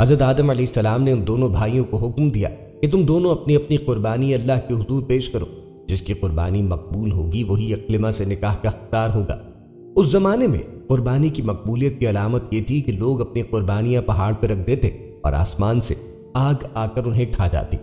حضرت آدم علیہ السلام نے ان دونوں بھائیوں کو حکم دیا کہ تم دونوں اپنی اپنی قربانی اللہ کے حضور پیش کرو، جس کی قربانی مقبول ہوگی وہی اکلمہ سے نکاح کا حقدار ہوگا۔ اس زمانے میں قربانی کی مقبولیت کی علامت یہ تھی کہ لوگ اپنی قربانیاں پہاڑ پر رکھ دیتے اور آسمان سے آگ آ کر انہیں کھا جاتی۔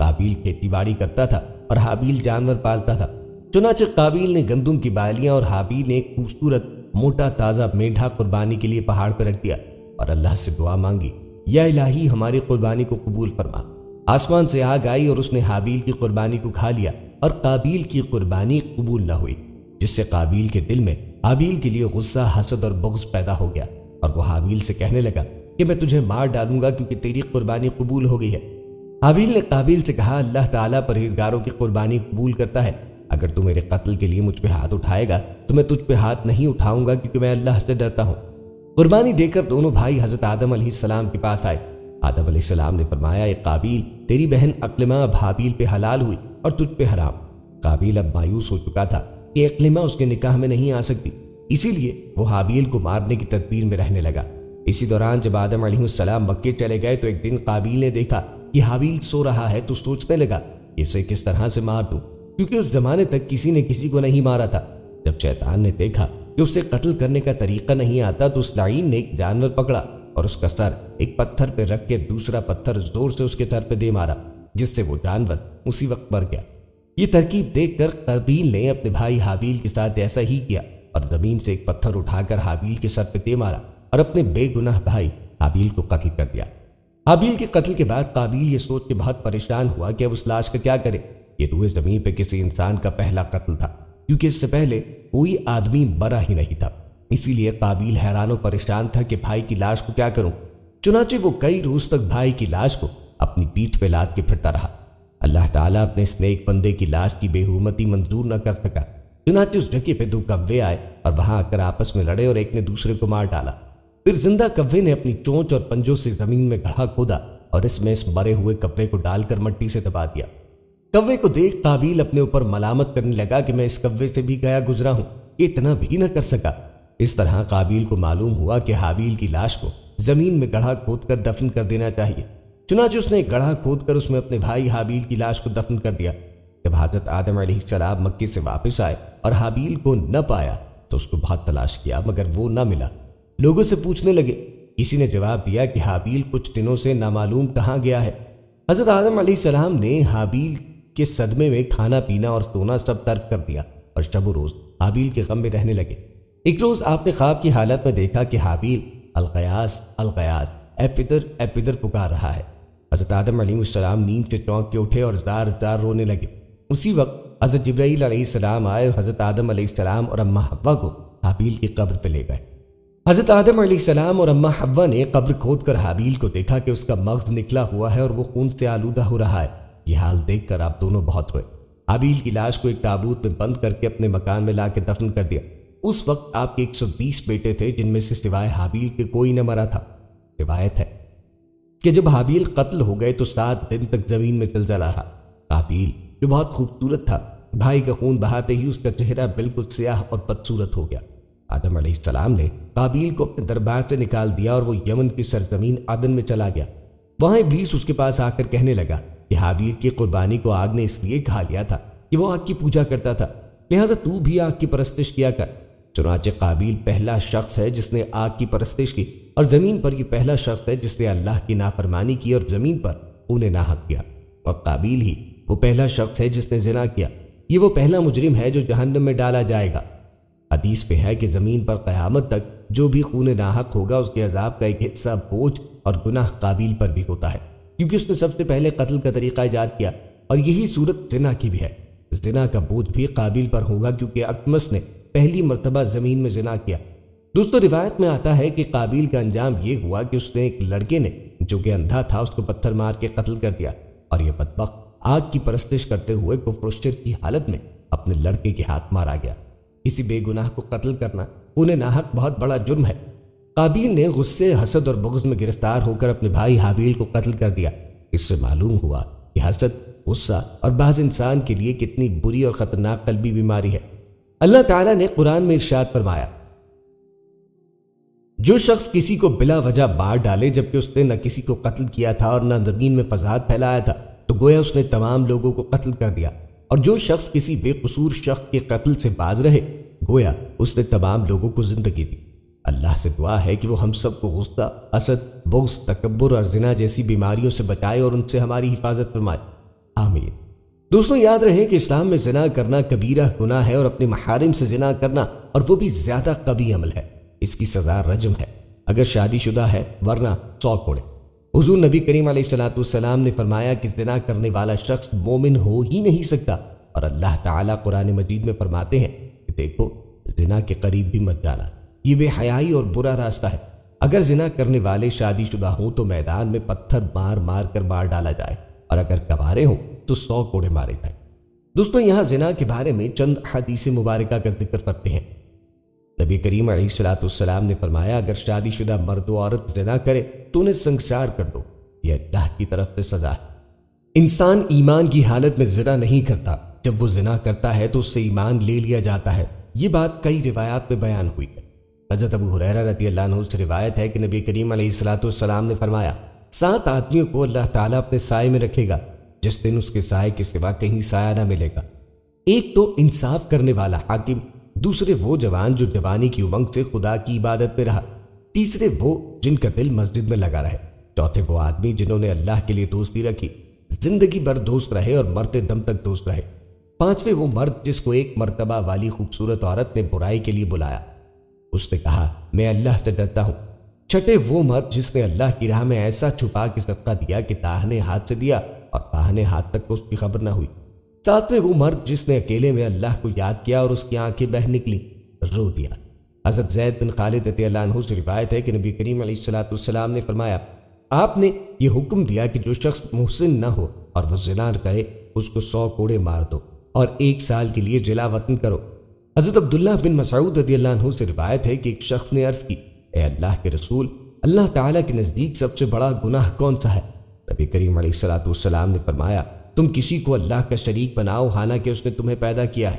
قابیل کھیتی باڑی کرتا تھا اور حابیل جانور پالتا تھا۔ چنانچہ قابیل نے گندم کی بالیاں اور حابیل نے ایک خوبصورت موٹا تازہ مینڈھا قربانی کے لیے پہاڑ پر رکھ دیا اور اللہ سے دعا مانگی، یا الہی ہماری قربانی کو قبول فرما۔ آسمان سے آگ آئی اور اس نے حابیل کی قربانی کو کھا لیا اور قابیل کی قربانی قبول نہ ہوئی، جس سے قابیل کے دل میں حابیل کے لیے غصہ، حسد اور بغض پیدا ہو گیا اور وہ حابیل سے کہنے لگا کہ میں تجھے مار ڈالوں گا کیونکہ تیری قربانی قبول ہو گئی ہے۔ حابیل نے قابیل سے کہا، اللہ تعالیٰ پرہیزگاروں کی قربانی قبول کرتا ہے، اگر تو میرے قتل کے لیے مجھ پہ ہاتھ اٹھائے گا تو میں تجھ پہ ہاتھ نہیں اٹھاؤں گا کیونکہ میں اللہ سے ڈرتا ہوں۔ قربانی دے کر دونوں بھائی حضرت آدم علیہ السلام کے پاس آئے۔ آدم علیہ السلام نے فرمایا، اے قابیل، تیری بہن اکلمہ اب حابیل پہ حلال ہوئی اور تجھ پہ حرام۔ قابیل اب مایوس ہو چکا تھا کہ اکلمہ اس کے نکاح میں نہیں آ سکتی، اسی لیے وہ حابیل کو مارنے کی تدبیر میں رہنے لگا۔ اسی دوران جب آدم علیہ السلام مکے چلے گئے تو ایک دن قابیل نے دیکھا کہ حابیل سو رہا ہے تو سوچنے لگا کہ اسے کس طرح سے مار دوں، کیونکہ اس زمانے تک کسی نے کسی کو نہیں مارا تھا۔ جب شیطان نے دیکھا کہ اسے قتل کرنے کا طریقہ نہیں آتا تو اس لعین نے ایک جانور پکڑا اور اس کا سر ایک پتھر پہ رکھ کے دوسرا پتھر زور سے اس کے سر پہ دے مارا، جس سے وہ جانور اسی وقت مر گیا۔ یہ ترکیب دیکھ کر قابیل نے اپنے بھائی حابیل کے ساتھ ایسا ہی کیا اور زمین سے ایک پتھر اٹھا کر حابیل کے سر پہ دے مارا اور اپنے بے گناہ بھائی حابیل کو قتل کر دیا۔ حابیل کے قتل کے بعد قابیل یہ سوچ کے بہت پریشان ہوا کہ اب اس لاش کا کیا کرے۔ یہ روئے زمین پہ کسی انسان کا پہلا قتل تھا، کیونکہ اس سے پہلے کوئی آدمی مرا ہی نہیں تھا۔ اسی لیے قابیل حیران و پریشان تھا کہ بھائی کی لاش کو کیا کروں۔ چنانچہ وہ کئی روز تک بھائی کی لاش کو اپنی پیٹھ پہ لاد کے پھرتا رہا۔ اللہ تعالیٰ اپنے اس نیک بندے کی لاش کی بے حرمتی منظور نہ کر سکا، چنانچہ اس جگہ پہ 2 کوے آئے اور وہاں آ کر آپس میں لڑے اور ایک نے دوسرے کو مار ڈالا۔ پھر زندہ کوے نے اپنی چونچ اور پنجوں سے زمین میں گڑھا کھودا اور اس میں اس مرے ہوئے کوے کو ڈال کر مٹی سے دبا دیا۔ کوے کو دیکھ قابیل اپنے اوپر ملامت کرنے لگا کہ میں اس کوے سے بھی گیا گزرا ہوں، کہ اتنا بھی نہ کر سکا۔ اس طرح قابیل کو معلوم ہوا کہ حابیل کی لاش کو زمین میں گڑھا کھود کر دفن کر دینا چاہیے، چنانچہ اس نے ایک گڑھا کھود کر اس میں اپنے بھائی حابیل کی لاش کو دفن کر دیا۔ جب حضرت آدم علیہ السلام مکے سے واپس آئے اور حابیل کو نہ پایا تو اس کو بہت تلاش کیا مگر وہ نہ ملا۔ لوگوں سے پوچھنے لگے، کسی نے جواب دیا کہ حابیل کچھ دنوں سے نامعلوم کہاں گیا ہے۔ حضرت آدم علیہ السلام نے حابیل کے صدمے میں کھانا پینا اور سونا سب ترک کر دیا اور شب و روز حابیل کے غم میں رہنے لگے۔ ایک روز آپ نے خواب کی حالت میں دیکھا کہ حابیل الغیاث الغیاث، اے پدر اے پدر پکار رہا ہے۔ حضرت آدم علیہ السلام نیند سے چونک کے اٹھے اور زار زار رونے لگے۔ اسی وقت حضرت جبرائیل علیہ السلام آئے اور حضرت آدم علیہ السلام اور اماں حوا کو حابیل کی قبر پہ لے گئے۔ حضرت آدم علیہ السلام اور اماں حوا نے قبر کھود کر حابیل کو دیکھا کہ اس کا مغز نکلا ہوا ہے اور وہ خون سے آلودہ ہو رہا ہے۔ یہ حال دیکھ کر آپ دونوں بہت ہوئے۔ حابیل کی لاش کو ایک تابوت میں بند کر کے اپنے مکان میں لا کے دفن کر دیا۔ اس وقت آپ کے 120 بیٹے تھے جن میں سے سوائے حابیل کے کوئی نہ مرا تھا۔ روایت ہے کہ جب حابیل قتل ہو گئے تو 7 دن تک زمین میں زلزلہ رہا۔ قابیل جو بہت خوبصورت تھا، بھائی کا خون بہاتے ہی اس کا چہرہ بالکل سیاہ اور بدصورت ہو گیا۔ آدم علیہ السلام نے قابیل کو اپنے دربار سے نکال دیا اور وہ یمن کی سرزمین عدن میں چلا گیا۔ وہاں ابلیس اس کے پاس آ کر کہنے لگا کہ حابیل کی قربانی کو آگ نے اس لیے کھا لیا تھا کہ وہ آگ کی پوجا کرتا تھا، لہٰذا تو بھی آگ کی پرستش کیا کر۔ چنانچہ قابیل پہلا شخص ہے جس نے آگ کی پرستش کی اور زمین پر یہ پہلا شخص ہے جس نے اللہ کی نافرمانی کی اور زمین پر خون ناحق کیا، اور قابیل ہی وہ پہلا شخص ہے جس نے زنا کیا۔ یہ وہ پہلا مجرم ہے جو جہنم میں ڈالا جائے گا۔ حدیث پہ ہے کہ زمین پر قیامت تک جو بھی خون ناحق ہوگا اس کے عذاب کا ایک حصہ بوجھ اور گناہ قابیل پر بھی ہوتا ہے، کیونکہ اس نے سب سے پہلے قتل کا طریقہ ایجاد کیا، اور یہی صورت زنا کی بھی ہے۔ زنا کا بوجھ بھی قابیل پر ہوگا کیونکہ اکمس نے پہلی مرتبہ زمین میں زنا کیا۔ دوستو، روایت میں آتا ہے کہ قابیل کا انجام یہ ہوا کہ اس نے ایک لڑکے نے جو کہ اندھا تھا اس کو پتھر مار کے قتل کر دیا، اور یہ بدبخت آگ کی پرستش کرتے ہوئے کفر و شرک کی حالت میں اپنے لڑکے کے ہاتھ مارا گیا۔ کسی بے گناہ کو قتل کرنا خون ناحق بہت بڑا جرم ہے۔ قابیل نے غصے، حسد اور بغض میں گرفتار ہو کر اپنے بھائی حابیل کو قتل کر دیا۔ اس سے معلوم ہوا کہ حسد، غصہ اور بعض انسان کے لیے کتنی بری اور خطرناک قلبی بیماری ہے۔ اللہ تعالیٰ نے قرآن میں ارشاد فرمایا، جو شخص کسی کو بلا وجہ مار ڈالے جبکہ اس نے نہ کسی کو قتل کیا تھا اور نہ زمین میں فساد پھیلایا تھا تو گویا اس نے تمام لوگوں کو قتل کر دیا، اور جو شخص کسی بے قصور شخص کے قتل سے باز رہے گویا اس نے تمام لوگوں کو زندگی دی۔ اللہ سے دعا ہے کہ وہ ہم سب کو غصہ، حسد، بغض، تکبر اور زنا جیسی بیماریوں سے بچائے اور ان سے ہماری حفاظت فرمائے، آمین۔ دوستوں یاد رہے کہ اسلام میں زنا کرنا کبیرہ گناہ ہے، اور اپنے محارم سے زنا کرنا اور وہ بھی زیادہ قوی عمل ہے۔ اس کی سزا رجم ہے اگر شادی شدہ ہے، ورنہ 100 کوڑے۔ حضور نبی کریم علیہ السلام نے فرمایا کہ زنا کرنے والا شخص مومن ہو ہی نہیں سکتا، اور اللہ تعالیٰ قرآن مجید میں فرماتے ہیں کہ دیکھو زنا کے قریب بھی مت جانا، یہ بے حیائی اور برا راستہ ہے۔ اگر زنا کرنے والے شادی شدہ ہوں تو میدان میں پتھر مار مار کر مار ڈالا جائے، اور اگر کنوارے ہوں تو 100 کوڑے مارے جائیں۔ دوستوں یہاں زنا کے بارے میں چند حدیث مبارکہ کا ذکر کرتے ہیں۔ نبی کریم علیہ السلام نے فرمایا اگر شادی شدہ مرد و عورت زنا کرے تو انہیں سنگسار کر دو، یہ اللہ کی طرف سے سزا ہے۔ انسان ایمان کی حالت میں زنا نہیں کرتا، جب وہ زنا کرتا ہے تو اس سے ایمان لے لیا جاتا ہے۔ یہ بات کئی روایات میں بیان ہوئی ہے۔ حضرت ابو ہریرہ رضی اللہ عنہ سے روایت ہے کہ نبی کریم علیہ السلام نے فرمایا 7 آدمیوں کو اللہ تعالیٰ اپنے سائے میں رکھے گا جس دن اس کے سائے کے سوا کہیں سایہ نہ ملے گا۔ ایک تو انصاف کرنے والا حاکم، دوسرے وہ جوان جو جوانی کی امنگ سے خدا کی عبادت میں رہا، تیسرے وہ جن کا دل مسجد میں لگا رہے، چوتھے وہ آدمی جنہوں نے اللہ کے لیے دوستی رکھی، زندگی بھر دوست رہے اور مرتے دم تک دوست رہے، پانچویں وہ مرد جس کو ایک مرتبہ والی خوبصورت عورت نے برائی کے لیے بلایا، اس نے کہا میں اللہ سے ڈرتا ہوں، چھٹے وہ مرد جس نے اللہ کی راہ میں ایسا چھپا کے صدقہ دیا کہ داہنے ہاتھ سے دیا اور بائیں ہاتھ تک کو اس کی خبر نہ ہوئی، ساتویں وہ مرد جس نے اکیلے میں اللہ کو یاد کیا اور اس کی آنکھیں بہہ نکلی، رو دیا۔ حضرت زید بن خالد رضی اللہ عنہ سے روایت ہے کہ نبی کریم علیہ السلام نے فرمایا آپ نے یہ حکم دیا کہ جو شخص محسن نہ ہو اور وہ زنا کرے اس کو 100 کوڑے مار دو اور 1 سال کے لیے جلا وطن کرو۔ حضرت عبداللہ بن مسعود رضی اللہ عنہ سے روایت ہے کہ ایک شخص نے عرض کی اے اللہ کے رسول، اللہ تعالیٰ کے نزدیک سب سے بڑا گناہ کون سا ہے؟ نبی کریم علیہ السلام نے فرمایا تم کسی کو اللہ کا شریک بناؤ حالانکہ اس نے تمہیں پیدا کیا ہے۔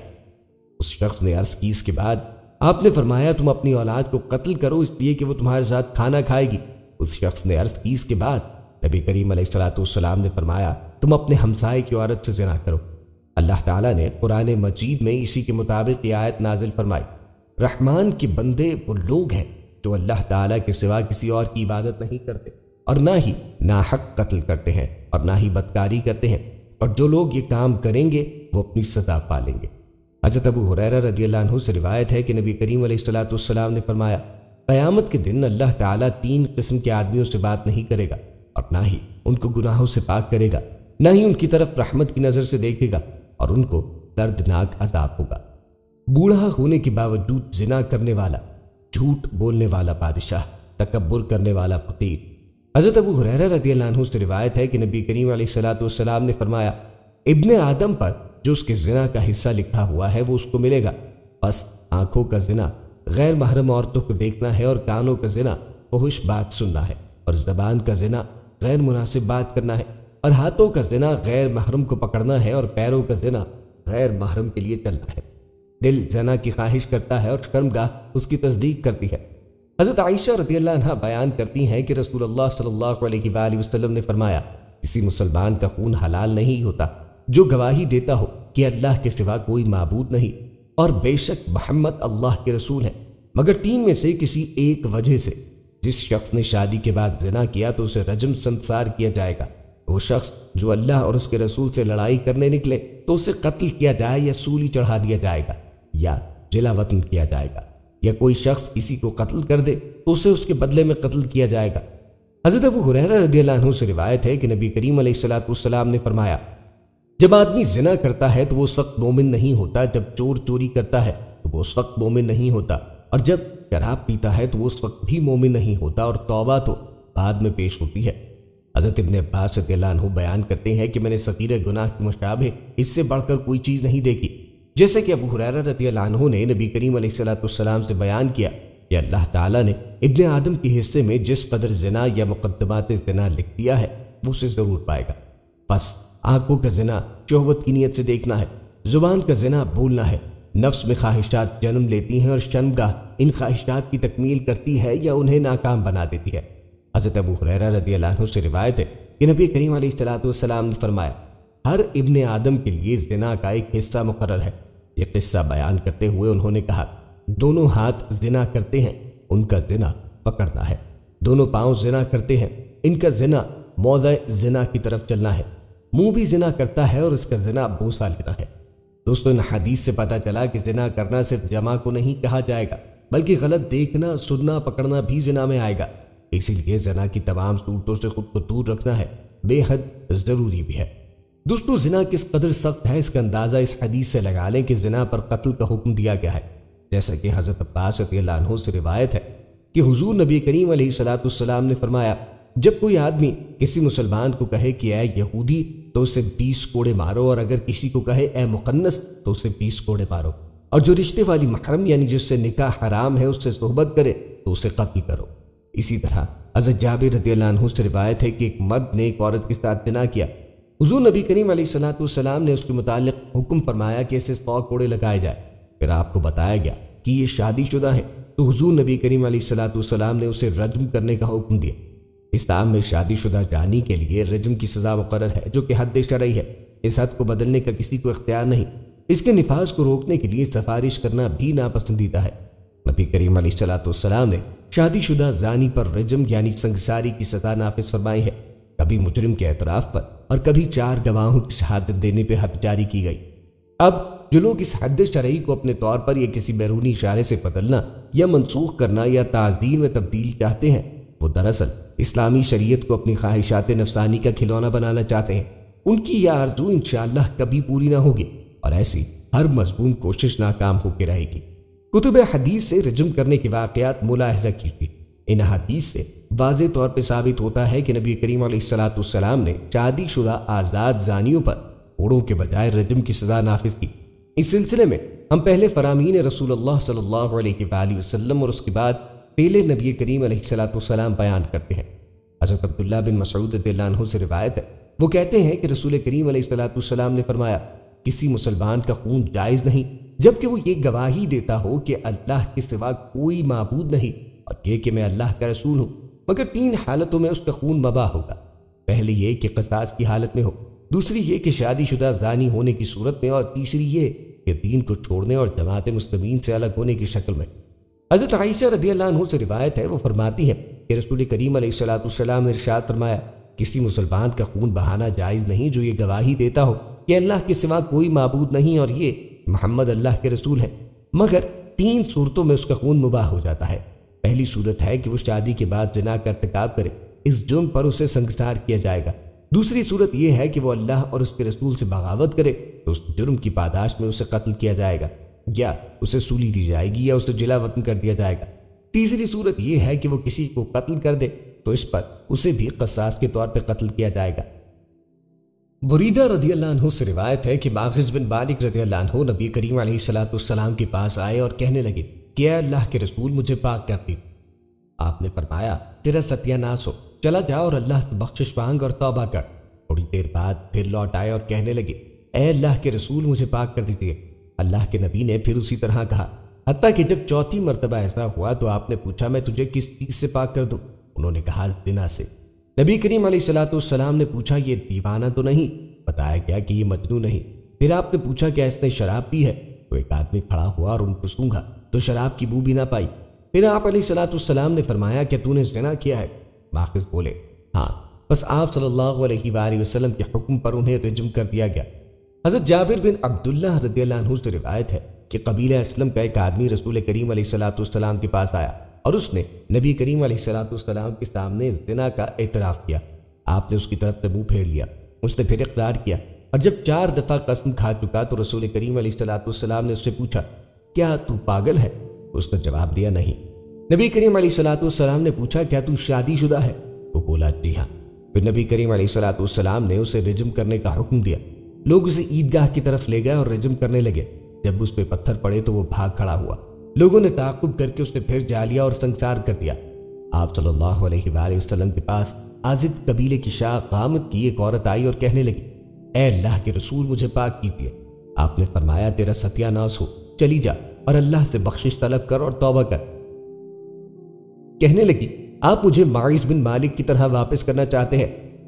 اس شخص نے عرض کی اس کے بعد آپ نے فرمایا تم اپنی اولاد کو قتل کرو اس لیے کہ وہ تمہارے ساتھ کھانا کھائے گی۔ اس شخص نے عرض کی اس کے بعد نبی کریم علیہ السلام نے فرمایا تم اپنے ہمسائے کی عورت سے زنا کرو۔ اللہ تعالیٰ نے قرآن مجید میں اسی کے مطابق یہ آیت نازل فرمائی، رحمان کے بندے وہ لوگ ہیں جو اللہ تعالیٰ کے سوا کسی اور کی عبادت نہیں کرتے اور نہ ہی ناحق قتل کرتے ہیں اور نہ ہی بدکاری کرتے ہیں، اور جو لوگ یہ کام کریں گے وہ اپنی سزا پالیں گے۔ حضرت ابو ہریرہ رضی اللہ عنہ سے روایت ہے کہ نبی کریم علیہ السلام نے فرمایا قیامت کے دن اللہ تعالیٰ 3 قسم کے آدمیوں سے بات نہیں کرے گا اور نہ ہی ان کو گناہوں سے پاک کرے گا، نہ ہی ان کی طرف رحمت کی نظر سے دیکھے گا، اور ان کو دردناک عذاب ہوگا۔ بوڑھا ہونے کے باوجود زنا کرنے والا، جھوٹ بولنے والا بادشاہ، تکبر کرنے والا فقیر۔ حضرت ابو ہریرہ رضی اللہ عنہ سے روایت ہے کہ نبی کریم علیہ السلام نے فرمایا ابن آدم پر جو اس کے زنا کا حصہ لکھا ہوا ہے وہ اس کو ملے گا، بس آنکھوں کا زنا غیر محرم عورتوں کو دیکھنا ہے، اور کانوں کا زنا فحش بات سننا ہے، اور زبان کا زنا غیر مناسب بات کرنا ہے، اور ہاتھوں کا زنا غیر محرم کو پکڑنا ہے، اور پیروں کا زنا غیر محرم کے لیے چلنا ہے۔ دل زنا کی خواہش کرتا ہے اور شرمگاہ اس کی تصدیق کرتی ہے۔ حضرت عائشہ رضی اللہ عنہا بیان کرتی ہیں کہ رسول اللہ صلی اللہ علیہ وآلہ وسلم نے فرمایا کسی مسلمان کا خون حلال نہیں ہوتا جو گواہی دیتا ہو کہ اللہ کے سوا کوئی معبود نہیں اور بے شک محمد اللہ کے رسول ہیں، مگر 3 میں سے کسی ایک وجہ سے۔ جس شخص نے شادی کے بعد زنا کیا تو اسے رجم سنسار کیا جائے گا۔ وہ شخص جو اللہ اور اس کے رسول سے لڑائی کرنے نکلے تو اسے قتل کیا جائے یا سولی چڑھا دیا جائے گا یا جلا وطن کیا جائے گا، یا کوئی شخص کسی کو قتل کر دے تو اسے اس کے بدلے میں قتل کیا جائے گا۔ حضرت ابو ہریرہ رضی اللہ عنہ سے روایت ہے کہ نبی کریم علیہ السلام نے فرمایا جب آدمی زنا کرتا ہے تو وہ اس وقت مومن نہیں ہوتا، جب چور چوری کرتا ہے تو وہ اس وقت مومن نہیں ہوتا، اور جب شراب پیتا ہے تو وہ اس وقت بھی مومن نہیں ہوتا، اور توبہ تو بعد میں پیش ہوتی ہے۔ حضرت ابن عباس رضی اللہ عنہ بیان کرتے ہیں کہ میں نے صغیر گناہ کی مشابہ اس سے بڑھ کر کوئی چیز نہیں دیکھی، جیسے کہ ابو ہریرہ رضی اللہ عنہ نے نبی کریم علیہ السلام سے بیان کیا کہ اللہ تعالیٰ نے ابن آدم کے حصے میں جس قدر زنا یا مقدمات زنا لکھ دیا ہے وہ اسے ضرور پائے گا۔ بس آنکھوں کا زنا شہوت کی نیت سے دیکھنا ہے، زبان کا زنا بولنا ہے، نفس میں خواہشات جنم لیتی ہیں اور شرمگاہ ان خواہشات کی تکمیل کرتی ہے یا انہیں ناکام بنا دیتی ہے۔ حضرت ابو ہریرہ رضی اللہ عنہ سے روایت ہے کہ نبی کریم علیہ السلام نے فرمایا، ہر ابن آدم کے لیے زنا کا ایک حصہ مقرر ہے۔ یہ قصہ بیان کرتے ہوئے انہوں نے کہا، دونوں ہاتھ زنا کرتے ہیں، ان کا زنا پکڑنا ہے۔ دونوں پاؤں زنا کرتے ہیں، ان کا زنا موضع زنا کی طرف چلنا ہے۔ منہ بھی زنا کرتا ہے اور اس کا زنا بوسہ لینا ہے۔ دوستو، ان حدیث سے پتہ چلا کہ زنا کرنا صرف جمع کو نہیں کہا جائے گا، بلکہ غلط دیکھنا، سننا، پکڑنا بھی زنا میں آئے گا۔ اسی لیے زنا کی تمام صورتوں سے خود کو دور رکھنا ہے بے حد ضروری بھی ہے۔ دوستو، زنا کس قدر سخت ہے اس کا اندازہ اس حدیث سے لگا لیں کہ زنا پر قتل کا حکم دیا گیا ہے۔ جیسا کہ حضرت عباس رضی اللہ عنہ سے روایت ہے کہ حضور نبی کریم علیہ السلام نے فرمایا، جب کوئی آدمی کسی مسلمان کو کہے کہ اے یہودی تو اسے 20 کوڑے مارو، اور اگر کسی کو کہے اے مخنث تو اسے 20 کوڑے مارو، اور جو رشتے والی محرم یعنی جس سے نکاح حرام ہے اس سے صحبت کرے تو اسے قتل کرو۔ اسی طرح حضرت جابر رضی اللہ عنہ سے روایت ہے کہ ایک مرد نے ایک عورت کے ساتھ زنا کیا۔ حضور نبی کریم علیہ السلام نے اس کے متعلق حکم فرمایا کہ اسے 100 کوڑے لگائے جائے۔ پھر آپ کو بتایا گیا کہ یہ شادی شدہ ہے، تو حضور نبی کریم علیہ السلام نے اسے رجم کرنے کا حکم دیا۔ اسلام میں شادی شدہ جانی کے لیے رجم کی سزا مقرر ہے، جو کہ حد شرعی ہے۔ اس حد کو بدلنے کا کسی کو اختیار نہیں۔ اس کے نفاذ کو روکنے کے لیے سفارش کرنا بھی ناپسندیدہ ہے۔ نبی کریم علیہ السلام نے شادی شدہ زانی پر رجم یعنی سنگساری کی سزا نافذ فرمائی ہے۔ کبھی مجرم کے اعتراف پر اور کبھی 4 گواہوں کی شہادت دینے پہ حد جاری کی گئی۔ اب جو لوگ اس حد شرعی کو اپنے طور پر یا کسی بیرونی اشارے سے بدلنا یا منسوخ کرنا یا تعزیر میں تبدیل چاہتے ہیں، وہ دراصل اسلامی شریعت کو اپنی خواہشات نفسانی کا کھلونا بنانا چاہتے ہیں۔ ان کی یہ آرزو انشاءاللہ کبھی پوری نہ ہوگی، اور ایسی ہر مضمون کوشش ناکام ہو کے رہے گی۔ کتب حدیث سے رجم کرنے کے واقعات ملاحظہ کیجیے۔ ان حدیث سے واضح طور پہ ثابت ہوتا ہے کہ نبی کریم علیہ السلام نے شادی شدہ آزاد زانیوں پر کوڑوں کے بجائے رجم کی سزا نافذ کی۔ اس سلسلے میں ہم پہلے فرامین رسول اللہ صلی اللہ علیہ وآلہ وسلم اور اس کے بعد پہلے نبی کریم علیہ السلام بیان کرتے ہیں۔ حضرت عبداللہ بن مسعود رضی اللہ عنہ سے روایت ہے، وہ کہتے ہیں کہ رسول کریم علیہ السلام نے فرمایا، کسی مسلمان کا خون جائز نہیں جبکہ وہ یہ گواہی دیتا ہو کہ اللہ کے سوا کوئی معبود نہیں اور یہ کہ میں اللہ کا رسول ہوں، مگر 3 حالتوں میں اس کا خون مباح ہوگا۔ پہلی یہ کہ قصاص کی حالت میں ہو، دوسری یہ کہ شادی شدہ زانی ہونے کی صورت میں، اور تیسری یہ کہ دین کو چھوڑنے اور جماعت مسلمین سے الگ ہونے کی شکل میں۔ حضرت عائشہ رضی اللہ عنہ سے روایت ہے، وہ فرماتی ہے کہ رسول کریم علیہ السلام نے ارشاد فرمایا، کسی مسلمان کا خون بہانا جائز نہیں جو یہ گواہی دیتا ہو کہ اللہ کے سوا کوئی معبود نہیں اور یہ محمد اللہ کے رسول ہے، مگر 3 صورتوں میں اس کا خون مباح ہو جاتا ہے۔ پہلی صورت ہے کہ وہ شادی کے بعد زنا کا ارتکاب کرے، اس جرم پر اسے سنگسار کیا جائے گا۔ دوسری صورت یہ ہے کہ وہ اللہ اور اس کے رسول سے بغاوت کرے تو اس جرم کی پاداش میں اسے قتل کیا جائے گا، یا اسے سولی دی جائے گی یا اسے جلا وطن کر دیا جائے گا۔ تیسری صورت یہ ہے کہ وہ کسی کو قتل کر دے تو اس پر اسے بھی قصاص کے طور پہ قتل کیا جائے گا۔ بریدہ رضی اللہ عنہ سے روایت ہے کہ ماخذ بن مالک رضی اللہ عنہ نبی کریم علیہ السلام کے پاس آئے اور کہنے لگے کہ اے اللہ کے رسول مجھے پاک کر دی۔ آپ نے فرمایا تیرا ستیہ ناس ہو، چلا جا اور اللہ سے بخشش مانگ اور توبہ کر۔ تھوڑی دیر بعد پھر لوٹ آئے اور کہنے لگے اے اللہ کے رسول مجھے پاک کر دیجیے۔ اللہ کے نبی نے پھر اسی طرح کہا، حتیٰ کہ جب 4تھی مرتبہ ایسا ہوا تو آپ نے پوچھا میں تجھے کس چیز سے پاک کر دوں؟ انہوں نے کہا زنا سے۔ نبی کریم علیہ السلام نے پوچھا یہ دیوانہ تو نہیں؟ بتایا گیا کہ یہ مجنون نہیں۔ پھر آپ نے پوچھا کہ اس نے شراب پی ہے؟ تو ایک آدمی کھڑا ہوا اور ان کو سونگھا تو شراب کی بو بھی نہ پائی۔ پھر آپ علیہ السلام نے فرمایا کہ تو نے زنا کیا ہے؟ ماخذ بولے ہاں، بس آپ صلی اللہ علیہ وآلہ وسلم کے حکم پر انہیں رجم کر دیا گیا۔ حضرت جابر بن عبداللہ رضی اللہ عنہ سے روایت ہے کہ قبیلہ اسلم کا ایک آدمی رسول کریم علیہ السلام کے پاس آیا اور اس نے نبی کریم علیہ السلام کے سامنے زنا کا اعتراف کیا۔ آپ نے اس کی طرف سے منہ پھیر لیا، اس نے پھر اقرار کیا، اور جب 4 دفعہ قسم کھا چکا تو رسول کریم علیہ السلام نے اس سے پوچھا کیا تو پاگل ہے؟ اس نے جواب دیا نہیں۔ نبی کریم علیہ السلام نے پوچھا کیا تو شادی شدہ ہے؟ وہ بولا جی ہاں۔ پھر نبی کریم علیہ السلام نے اسے رجم کرنے کا حکم دیا۔ لوگ اسے عیدگاہ کی طرف لے گئے اور رجم کرنے لگے۔ جب اس پہ پتھر پڑے تو وہ بھاگ کھڑا ہوا۔ لوگوں نے تعاقب کر کے اسے پھر جا لیا اور سنگسار کر دیا۔ آپ صلی اللہ علیہ وآلہ وسلم کے پاس عازد قبیلے کی شاہ قامت کی ایک عورت آئی اور کہنے لگی اے اللہ کے رسول مجھے پاک کیجیے۔ آپ نے فرمایا تیرا ستیہ ناس ہو، چلی جا اور اللہ سے بخشش طلب کر اور توبہ کر۔ کہنے لگی آپ مجھے معاذ بن مالک کی طرح واپس کرنا چاہتے ہیں؟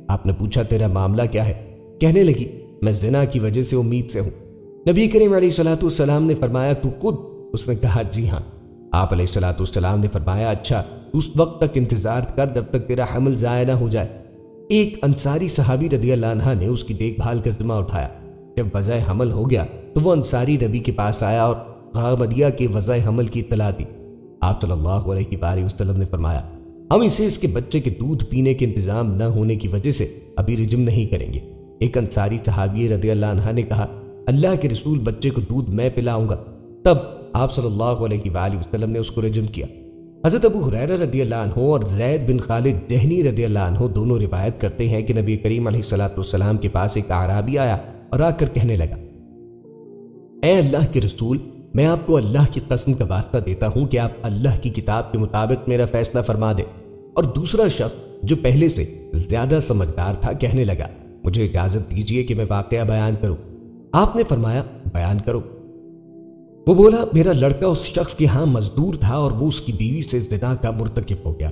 آپ نے پوچھا تیرا معاملہ کیا ہے؟ کہنے لگی میں زنا کی وجہ سے امید سے ہوں۔ نبی کریم علیہ الصلوۃ والسلام نے فرمایا تو خود؟ اس نے کہا جی ہاں۔ آپ علیہ الصلوۃ والسلام نے فرمایا اچھا تو اس وقت تک انتظار کر جب تک تیرا حمل ضائع نہ ہو جائے۔ ایک انصاری صحابی رضی اللہ عنہ نے اس کی دیکھ بھال کا ذمہ اٹھایا۔ جب وضع حمل ہو گیا تو وہ انصاری نبی کے پاس آیا اور غامدیہ کے وضع حمل کی اطلاع دی۔ آپ صلی اللہ علیہ وآلہ وسلم نے فرمایا ہم اسے اس کے بچے کے دودھ پینے کے انتظام نہ ہونے کی وجہ سے ابھی رجم نہیں کریں گے۔ ایک انصاری صحابی رضی اللہ عنہ نے کہا اللہ کے رسول بچے کو دودھ میں پلاؤں گا۔ تب آپ صلی اللہ علیہ وآلہ وسلم نے اس کو رجم کیا۔ حضرت ابو ہریرہ رضی اللہ عنہ اور زید بن خالد جہنی رضی اللہ عنہ دونوں روایت کرتے ہیں کہ نبی کریم علیہ الصلوۃ والسلام کے پاس ایک اعرابی آیا اور آ کر کہنے لگا اے اللہ کے رسول میں آپ کو اللہ کی قسم کا واسطہ دیتا ہوں کہ آپ اللہ کی کتاب کے مطابق میرا فیصلہ فرما دیں۔ اور دوسرا شخص جو پہلے سے زیادہ سمجھدار تھا کہنے لگا مجھے اجازت دیجیے کہ میں واقعہ بیان کروں۔ آپ نے فرمایا بیان کرو۔ وہ بولا میرا لڑکا اس شخص کے ہاں مزدور تھا اور وہ اس کی بیوی سے زنا کا مرتکب ہو گیا۔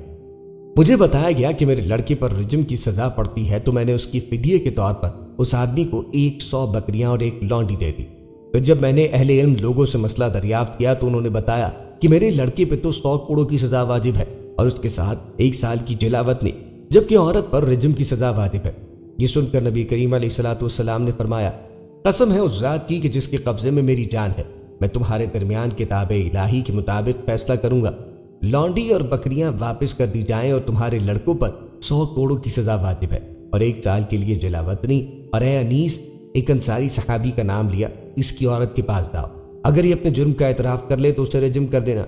مجھے بتایا گیا کہ میرے لڑکے پر رجم کی سزا پڑتی ہے تو میں نے اس کی فدیے کے طور پر اس آدمی کو 100 بکریاں اور ایک لونڈی دے دی۔ پھر جب میں نے اہل علم لوگوں سے مسئلہ دریافت کیا تو انہوں نے بتایا کہ میرے لڑکے پہ تو 100 کوڑوں کی سزا واجب ہے اور اس کے ساتھ 1 سال کی جلاوطنی، جبکہ عورت پر رجم کی سزا واجب ہے۔ یہ سن کر نبی کریم علیہ الصلوۃ والسلام نے فرمایا قسم ہے اس ذات کی کہ جس کے قبضے میں میری جان ہے، میں تمہارے درمیان کتاب الہی کے مطابق فیصلہ کروں گا، لونڈی اور بکریاں واپس کر دی جائیں اور تمہارے لڑکوں پر 100 کوڑوں کی سزا واجب ہے اور 1 سال کے لیے جلاوطنی۔ اور اے انیس، ایک انصاری صحابی کا نام لیا، اس کی عورت کے پاس جاؤ، اگر یہ اپنے جرم کا اعتراف کر لے تو اسے رجم کر دینا۔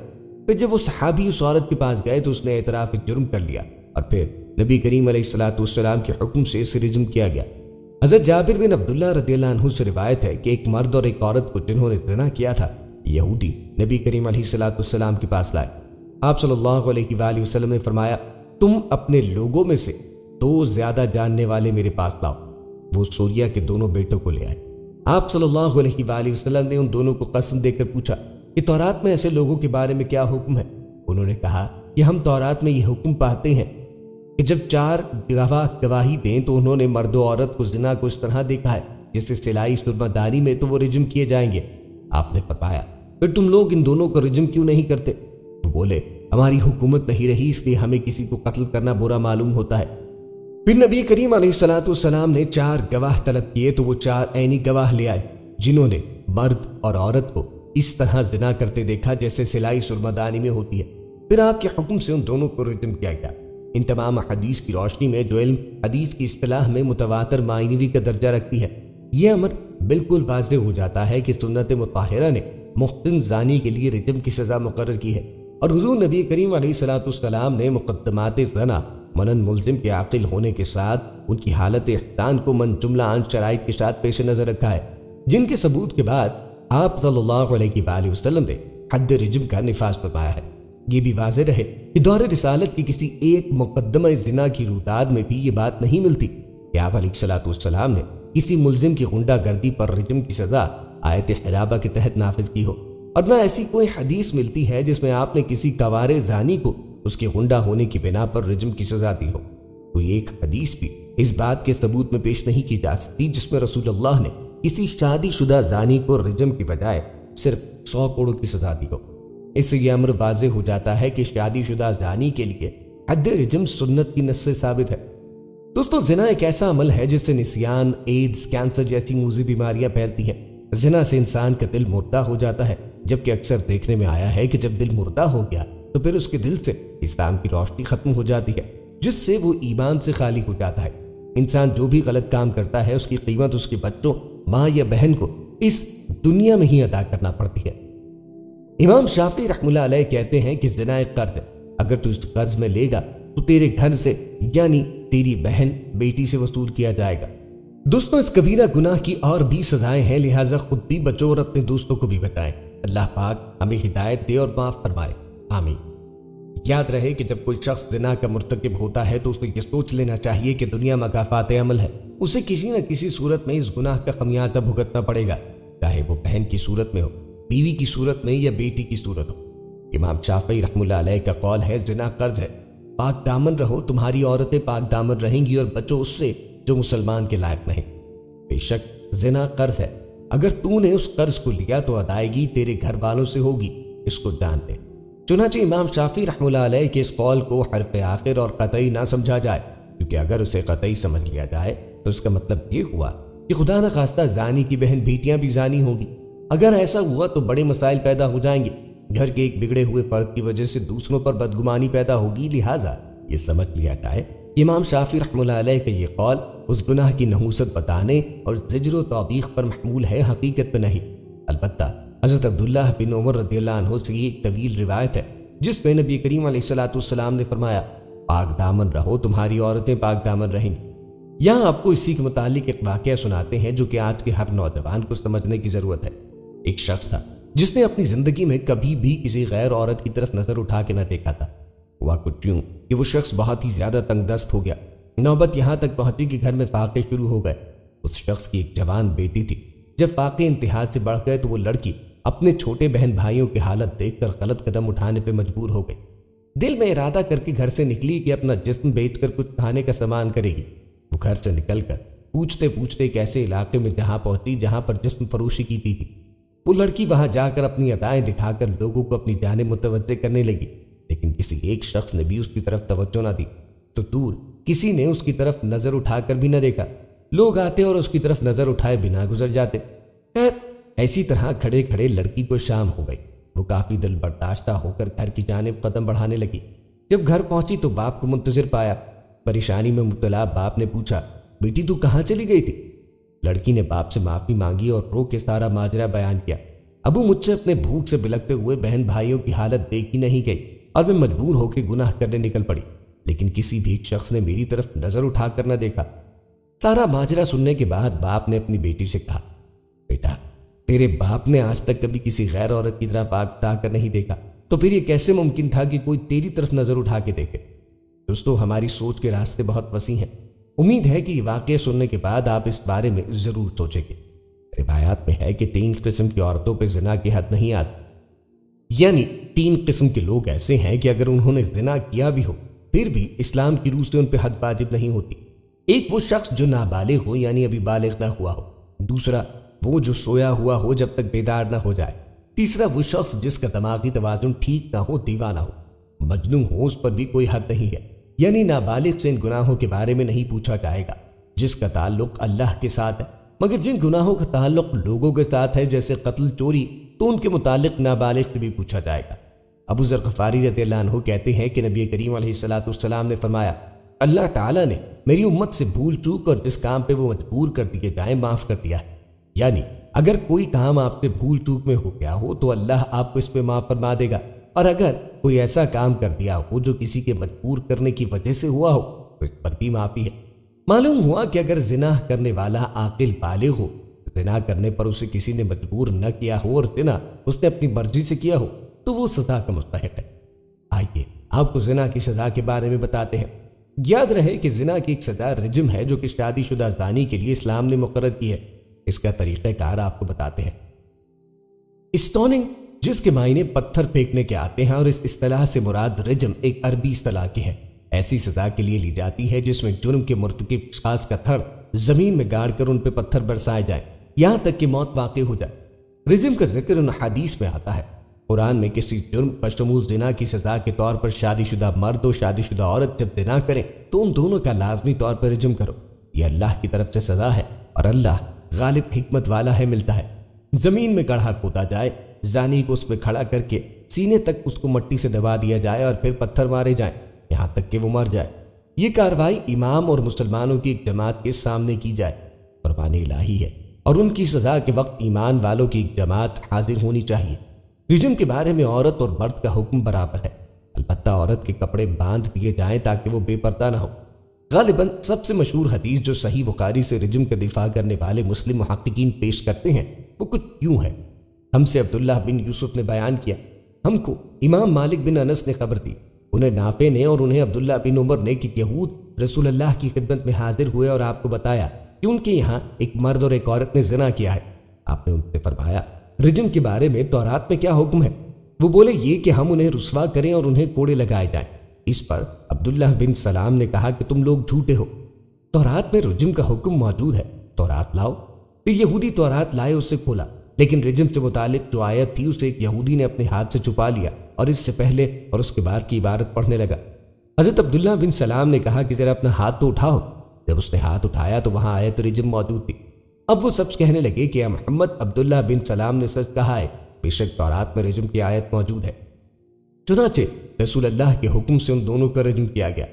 پھر جب وہ صحابی اس عورت کے پاس گئے تو اس نے اعتراف جرم کر لیا اور پھر نبی کریم علیہ الصلوۃ والسلام کے حکم سے اسے رجم کیا گیا۔ حضرت جابر بن عبداللہ رضی اللہ عنہ سے روایت ہے کہ ایک مرد اور ایک عورت کو جنہوں نے زنا کیا تھا یہودی نبی کریم علیہ الصلوۃ والسلام کے پاس لائے۔ آپ صلی اللہ علیہ وآلہ وسلم نے فرمایا تم اپنے لوگوں میں سے 2 زیادہ جاننے والے میرے پاس لاؤ۔ وہ سوریا کے دونوں بیٹوں کو لے آئے۔ آپ صلی اللہ علیہ وآلہ وسلم نے ان دونوں کو قسم دے کر پوچھا کہ تورات میں ایسے لوگوں کے بارے میں کیا حکم ہے؟ انہوں نے کہا کہ ہم تورات میں یہ حکم پاتے ہیں کہ جب 4 گواہ گواہی دیں تو انہوں نے مرد و عورت کو زنا کو اس طرح دیکھا ہے جیسے سلائی سرما داری میں تو وہ رجم کیے جائیں گے۔ آپ نے فرمایا پھر تم لوگ ان دونوں کو رجم کیوں نہیں کرتے؟ وہ بولے ہماری حکومت نہیں رہی اس لیے ہمیں کسی کو قتل کرنا برا معلوم ہوتا ہے۔ پھر نبی کریم علیہ الصلوۃ والسلام نے 4 گواہ طلب کیے تو وہ 4 عینی گواہ لے آئے جنہوں نے مرد اور عورت کو اس طرح زنا کرتے دیکھا جیسے سلائی سرما دانی میں ہوتی ہے۔ پھر آپ کے حکم سے ان دونوں کو رجم کیا گیا۔ ان تمام حدیث کی روشنی میں جو علم حدیث کی اصطلاح میں متواتر معنوی کا درجہ رکھتی ہے، یہ امر بالکل واضح ہو جاتا ہے کہ سنت مطہرہ نے محسن زانی کے لیے رجم کی سزا مقرر کی ہے اور حضور نبی کریم علیہ الصلوۃ والسلام نے مقدمات زنا منن ملزم کے عاقل ہونے کے ساتھ ان کی حالت احسان کو من جملہ عن شرائط کے ساتھ پیش نظر رکھا ہے، جن کے ثبوت کے بعد آپ صلی اللہ علیہ وآلہ وسلم نے حد رجم کا نفاذ فرمایا ہے۔ یہ بھی واضح رہے کہ دور رسالت کی کسی ایک مقدمہ زنا کی رویداد میں بھی یہ بات نہیں ملتی کہ آپ علیہ الصلوۃ والسلام نے کسی ملزم کی غنڈہ گردی پر رجم کی سزا آیت حرابہ کے تحت نافذ کی ہو، اور نہ ایسی کوئی حدیث ملتی ہے جس میں آپ نے کسی کوار زانی کو اس کے غنڈہ ہونے کی بنا پر رجم کی سزا دی ہو۔ کوئی ایک حدیث بھی اس بات کے ثبوت میں پیش نہیں کی جا سکتی جس میں رسول اللہ نے کسی شادی شدہ زانی کو رجم کی بجائے صرف 100 کوڑوں کی سزا دی ہو۔ اس سے یہ امر واضح ہو جاتا ہے کہ شادی شدہ زانی کے لیے حد رجم سنت کی نص سے ثابت ہے۔ دوستو، زنا ایک ایسا عمل ہے جس سے نسیان، ایڈز، کینسر جیسی موذی بیماریاں پھیلتی ہیں۔ زنا سے انسان کا دل مردہ ہو جاتا ہے، جبکہ اکثر دیکھنے میں آیا ہے کہ جب دل مردہ ہو گیا تو پھر اس کے دل سے اسلام کی روشنی ختم ہو جاتی ہے، جس سے وہ ایمان سے خالی ہو جاتا ہے۔ انسان جو بھی غلط کام کرتا ہے اس کی قیمت اس کے بچوں، ماں یا بہن کو اس دنیا میں ہی ادا کرنا پڑتی ہے۔ امام شافعی رحمہ اللہ علیہ کہتے ہیں کہ زنا ایک قرض ہے، اگر تو اس قرض میں لے گا تو تیرے گھر سے یعنی تیری بہن بیٹی سے وصول کیا جائے گا۔ دوستوں، اس کبیرہ گناہ کی اور بھی سزائیں ہیں، لہٰذا خود بھی بچو اور اپنے دوستوں کو بھی بتائیں۔ اللہ پاک ہمیں ہدایت دے اور معاف فرمائے، آمین۔ یاد رہے کہ جب کوئی شخص زنا کا مرتکب ہوتا ہے تو اسے یہ سوچ لینا چاہیے کہ دنیا مکافات عمل ہے، اسے کسی نہ کسی صورت میں اس گناہ کا خمیازہ بھگتنا پڑے گا، چاہے وہ بہن کی صورت میں ہو، بیوی کی صورت میں یا بیٹی کی صورت ہو۔ امام شافعی رحمہ اللہ علیہ کا قول ہے زنا قرض ہے، پاک دامن رہو، تمہاری عورتیں پاک دامن رہیں گی اور بچو اس سے جو مسلمان کے لائق نہیں۔ بے شک زنا قرض ہے، اگر تو نے اس قرض کو لیا تو ادائیگی تیرے گھر والوں سے ہوگی، اس کو جان لے۔ چنانچہ امام شافعی رحمہ اللہ علیہ کے اس قول کو حرف آخر اور قطعی نہ سمجھا جائے، کیونکہ اگر اسے قطعی سمجھ لیا جائے تو اس کا مطلب یہ ہوا کہ خدا نہ خواستہ زانی کی بہن بیٹیاں بھی زانی ہوں گی۔ اگر ایسا ہوا تو بڑے مسائل پیدا ہو جائیں گے، گھر کے ایک بگڑے ہوئے فرد کی وجہ سے دوسروں پر بدگمانی پیدا ہوگی۔ لہٰذا یہ سمجھ لیا جائے کہ امام شافعی رحمہ اللہ علیہ کا یہ قول اس گناہ کی نحوست بتانے اور زجر و توبیخ پر محمول ہے، حقیقت پہ نہیں۔ البتہ حضرت عبداللہ بن عمر رضی اللہ عنہ سے یہ ایک طویل روایت ہے جس میں نبی کریم علیہ السلام نے فرمایا پاک دامن رہو، تمہاری عورتیں پاک دامن رہیں گی۔ یہاں آپ کو اسی کے متعلق ایک واقعہ سناتے ہیں جو کہ آج کے ہر نوجوان کو سمجھنے کی ضرورت ہے۔ ایک شخص تھا جس نے اپنی زندگی میں کبھی بھی کسی غیر عورت کی طرف نظر اٹھا کے نہ دیکھا تھا۔ ہوا کچھ یوں کہ وہ شخص بہت ہی زیادہ تنگ دست ہو گیا، نوبت یہاں تک پہنچی کہ گھر میں فاقے شروع ہو گئے۔ اس شخص کی ایک جوان بیٹی تھی، جب فاقے انتہا سے بڑھ گئے تو وہ لڑکی اپنے چھوٹے بہن بھائیوں کی حالت دیکھ کر غلط قدم اٹھانے پہ مجبور ہو گئی۔ دل میں ارادہ کر کے گھر سے نکلی کہ اپنا جسم بیچ کر کچھ کھانے کا سامان کرے گی۔ وہ گھر سے نکل کر پوچھتے پوچھتے ایک ایسے علاقے میں جہاں پہنچی جہاں پر جسم فروشی کی تھی۔ وہ لڑکی وہاں جا کر اپنی ادائیں دکھا کر لوگوں کو اپنی جانب متوجہ کرنے لگی، لیکن کسی ایک شخص نے بھی اس کی طرف توجہ نہ دی، تو دور کسی نے اس کی طرف نظر اٹھا کر بھی نہ دیکھا۔ لوگ آتے اور اس کی طرف نظر اٹھائے بنا گزر جاتے۔ خیر ایسی طرح کھڑے کھڑے لڑکی کو شام ہو گئی۔ وہ کافی دل برداشتہ ہو کر گھر کی جانب قدم بڑھانے لگی۔ جب گھر پہنچی تو باپ کو منتظر پایا۔ پریشانی میں مبتلا باپ نے پوچھا بیٹی تو کہاں چلی گئی تھی؟ لڑکی نے باپ سے معافی مانگی اور رو کے سارا ماجرا بیان کیا۔ ابو مجھ سے اپنے بھوک سے بلکتے ہوئے بہن بھائیوں کی حالت دیکھی نہیں گئی اور میں مجبور ہو کے گناہ کرنے نکل پڑی، لیکن کسی بھی ایک شخص نے میری طرف نظر اٹھا کر نہ دیکھا۔ سارا ماجرا سننے کے بعد باپ نے اپنی بیٹی سے کہا بیٹا تیرے باپ نے آج تک کبھی کسی غیر عورت کی طرف آنکھ اٹھا کر نہیں دیکھا، تو پھر یہ کیسے ممکن تھا کہ کوئی تیری طرف نظر اٹھا کے دیکھے؟ دوستو ہماری سوچ کے راستے بہت وسیع ہیں۔ امید ہے کہ یہ واقعہ سننے کے بعد آپ اس بارے میں ضرور سوچیں گے۔ روایات میں ہے کہ 3 قسم کی عورتوں پہ زنا کی حد نہیں آتی، یعنی 3 قسم کے لوگ ایسے ہیں کہ اگر انہوں نے زنا کیا بھی ہو پھر بھی اسلام کی روح سے ان پہ حد واجب نہیں ہوتی۔ ایک وہ شخص جو نابالغ ہو یعنی ابھی بالغ نہ ہوا ہو، دوسرا وہ جو سویا ہوا ہو جب تک بیدار نہ ہو جائے، تیسرا وہ شخص جس کا دماغی توازن ٹھیک نہ ہو، دیوانہ ہو، مجنون ہو، اس پر بھی کوئی حد نہیں ہے۔ یعنی نابالغ سے ان گناہوں کے بارے میں نہیں پوچھا جائے گا جس کا تعلق اللہ کے ساتھ ہے، مگر جن گناہوں کا تعلق لوگوں کے ساتھ ہے جیسے قتل، چوری، تو ان کے متعلق نابالغ سے بھی پوچھا جائے گا۔ ابو ذر غفاری رضی اللہ عنہ کہتے ہیں کہ نبی کریم علیہ السلام نے فرمایا اللہ تعالیٰ نے میری امت سے بھول چوک اور جس کام پہ وہ مجبور کر دیے جائیں معاف کر دیا ہے۔ یعنی اگر کوئی کام آپ سے بھول چوک میں ہو گیا ہو تو اللہ آپ کو اس پہ معاف فرما دے گا، اور اگر کوئی ایسا کام کر دیا ہو جو کسی کے مجبور کرنے کی وجہ سے ہوا ہو تو اس پر بھی معافی ہے۔ معلوم ہوا کہ اگر زنا کرنے والا عاقل بالغ ہو، زنا کرنے پر اسے کسی نے مجبور نہ کیا ہو اور زنا اس نے اپنی مرضی سے کیا ہو تو وہ سزا کا مستحق ہے۔ آئیے آپ کو زنا کی سزا کے بارے میں بتاتے ہیں۔ یاد رہے کہ زنا کی ایک سزا رجم ہے جو کہ شادی شدہ زانی کے لیے اسلام نے مقرر کی ہے۔ اس کا طریقہ کار آپ کو بتاتے ہیں۔ اسٹوننگ، جس کے معنی پتھر پھینکنے کے آتے ہیں، اور اس اصطلاح سے مراد رجم ایک عربی اصطلاح کی ہے، ایسی سزا کے لیے لی جاتی ہے جس میں جرم کے مرتکب شخص کا تھڑ زمین میں گاڑ کر ان پہ پتھر برسائے جائیں یہاں تک کہ موت واقع ہو جائے۔ رجم کا ذکر ان حدیث میں آتا ہے۔ قرآن میں کسی جرم بشمول زنا کی سزا کے طور پر شادی شدہ مرد و شادی شدہ عورت جب زنا کریں تو ان دونوں کا لازمی طور پر رجم کرو، یہ اللہ کی طرف سے سزا ہے اور اللہ غالب حکمت والا ہے، ملتا ہے۔ زمین میں گڑھا کھودا جائے، زانی کو اس پہ کھڑا کر کے سینے تک اس کو مٹی سے دبا دیا جائے اور پھر پتھر مارے جائیں یہاں تک کہ وہ مر جائے۔ یہ کارروائی امام اور مسلمانوں کی ایک جماعت کے سامنے کی جائے، فرمان الہی ہے، اور ان کی سزا کے وقت ایمان والوں کی ایک جماعت حاضر ہونی چاہیے۔ رجم کے بارے میں عورت اور مرد کا حکم برابر ہے، البتہ عورت کے کپڑے باندھ دیے جائیں تاکہ وہ بے پردہ نہ ہو۔ غالباً سب سے مشہور حدیث جو صحیح بخاری سے رجم کا دفاع کرنے والے مسلم محققین پیش کرتے ہیں وہ کچھ یوں ہے۔ ہم سے عبداللہ بن یوسف نے بیان کیا، ہم کو امام مالک بن انس نے خبر دی، انہیں نافع نے اور انہیں عبداللہ بن عمر نے کہ یہود رسول اللہ کی خدمت میں حاضر ہوئے اور آپ کو بتایا کہ ان کے یہاں ایک مرد اور ایک عورت نے زنا کیا ہے۔ آپ نے ان سے فرمایا رجم کے بارے میں تورات میں کیا حکم ہے؟ وہ بولے یہ کہ ہم انہیں رسوا کریں اور انہیں کوڑے لگائے جائیں۔ اس پر عبداللہ بن سلام نے کہا کہ تم لوگ جھوٹے ہو، تورات میں رجم کا حکم موجود ہے، تورات لاؤ۔ پھر یہودی تورات لائے، اس سے کھولا، لیکن رجم سے متعلق جو آیت تھی اسے ایک یہودی نے اپنے ہاتھ سے چھپا لیا اور اس سے پہلے اور اس کے بعد کی عبارت پڑھنے لگا۔ حضرت عبداللہ بن سلام نے کہا کہ ذرا اپنا ہاتھ تو اٹھاؤ۔ جب اس نے ہاتھ اٹھایا تو وہاں آیت رجم موجود تھی۔ اب وہ سب کہنے لگے کہ محمد عبداللہ بن سلام نے سچ کہا ہے، بے شک تورات میں رجم کی آیت موجود ہے۔ چنانچہ رسول اللہ کے حکم سے ان دونوں کا رجم کیا گیا۔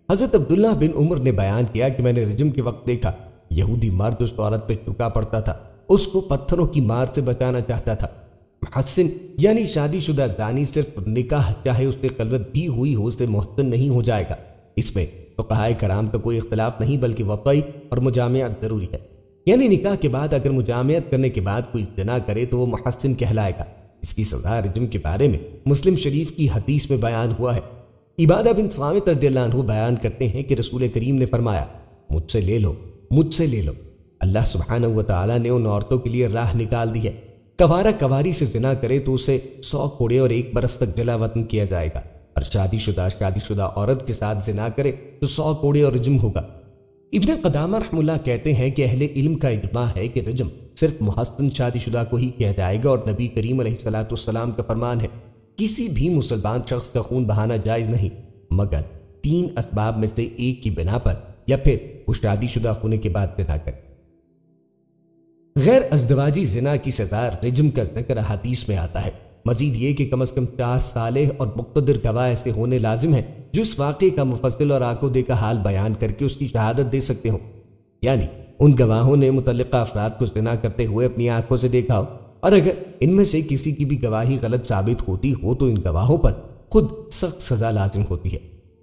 حضرت عبداللہ بن عمر نے بیان کیا کہ میں نے رجم کے وقت دیکھا یہودی مرد اس عورت پہ جھکا پڑتا تھا، اس کو پتھروں کی مار سے بچانا چاہتا تھا۔ محسن یعنی شادی شدہ زانی صرف نکاح چاہے اس کی خلوت بھی ہوئی ہو سے محسن نہیں ہو جائے گا۔ اس میں فقہائے کرام کا کوئی اختلاف نہیں، بلکہ وقوع اور مجامعت ضروری ہے، یعنی نکاح کے بعد اگر مجامعت کرنے کے بعد کوئی زنا کرے تو وہ محسن کہلائے گا۔ اس کی سزا رجم کے بارے میں مسلم شریف کی حدیث میں بیان ہوا ہے۔ عبادہ بن صامت رضی اللہ عنہ بیان کرتے ہیں کہ رسول کریم نے فرمایا، مجھ سے لے لو، مجھ سے لے لو۔ اللہ سبحانہ و تعالیٰ نے ان عورتوں کے لیے راہ نکال دی ہے، کوارا کواری سے زنا کرے تو اسے 100 کوڑے اور 1 برس تک جلا وطن کیا جائے گا، اور شادی شدہ عورت کے ساتھ زنا کرے تو 100 کوڑے اور رجم ہوگا۔ ابن قدامہ رحمہ اللہ کہتے ہیں کہ اہل علم کا اجماع ہے کہ رجم صرف محسن شادی شدہ کو ہی کیا جائے گا، اور نبی کریم علیہ الصلوۃ والسلام کا فرمان ہے کسی بھی مسلمان شخص کا خون بہانا جائز نہیں مگر 3 اسباب میں سے ایک کی بنا پر، یا پھر وہ شادی شدہ ہونے کے بعد زنا کرے۔ غیر ازدواجی زنا کی سزا رجم کا ذکر حدیث میں آتا ہے۔ مزید یہ کہ کم از کم 4 صالح اور مقتدر گواہ ایسے ہونے لازم ہیں جو اس واقعے کا مفصل اور آنکھوں دیکھا حال بیان کر کے اس کی شہادت دے سکتے ہوں، یعنی ان گواہوں نے متعلقہ افراد کو زنا کرتے ہوئے اپنی آنکھوں سے دیکھا ہو، اور اگر ان میں سے کسی کی بھی گواہی غلط ثابت ہوتی ہو تو ان گواہوں پر خود سخت سزا لازم ہوتی ہے۔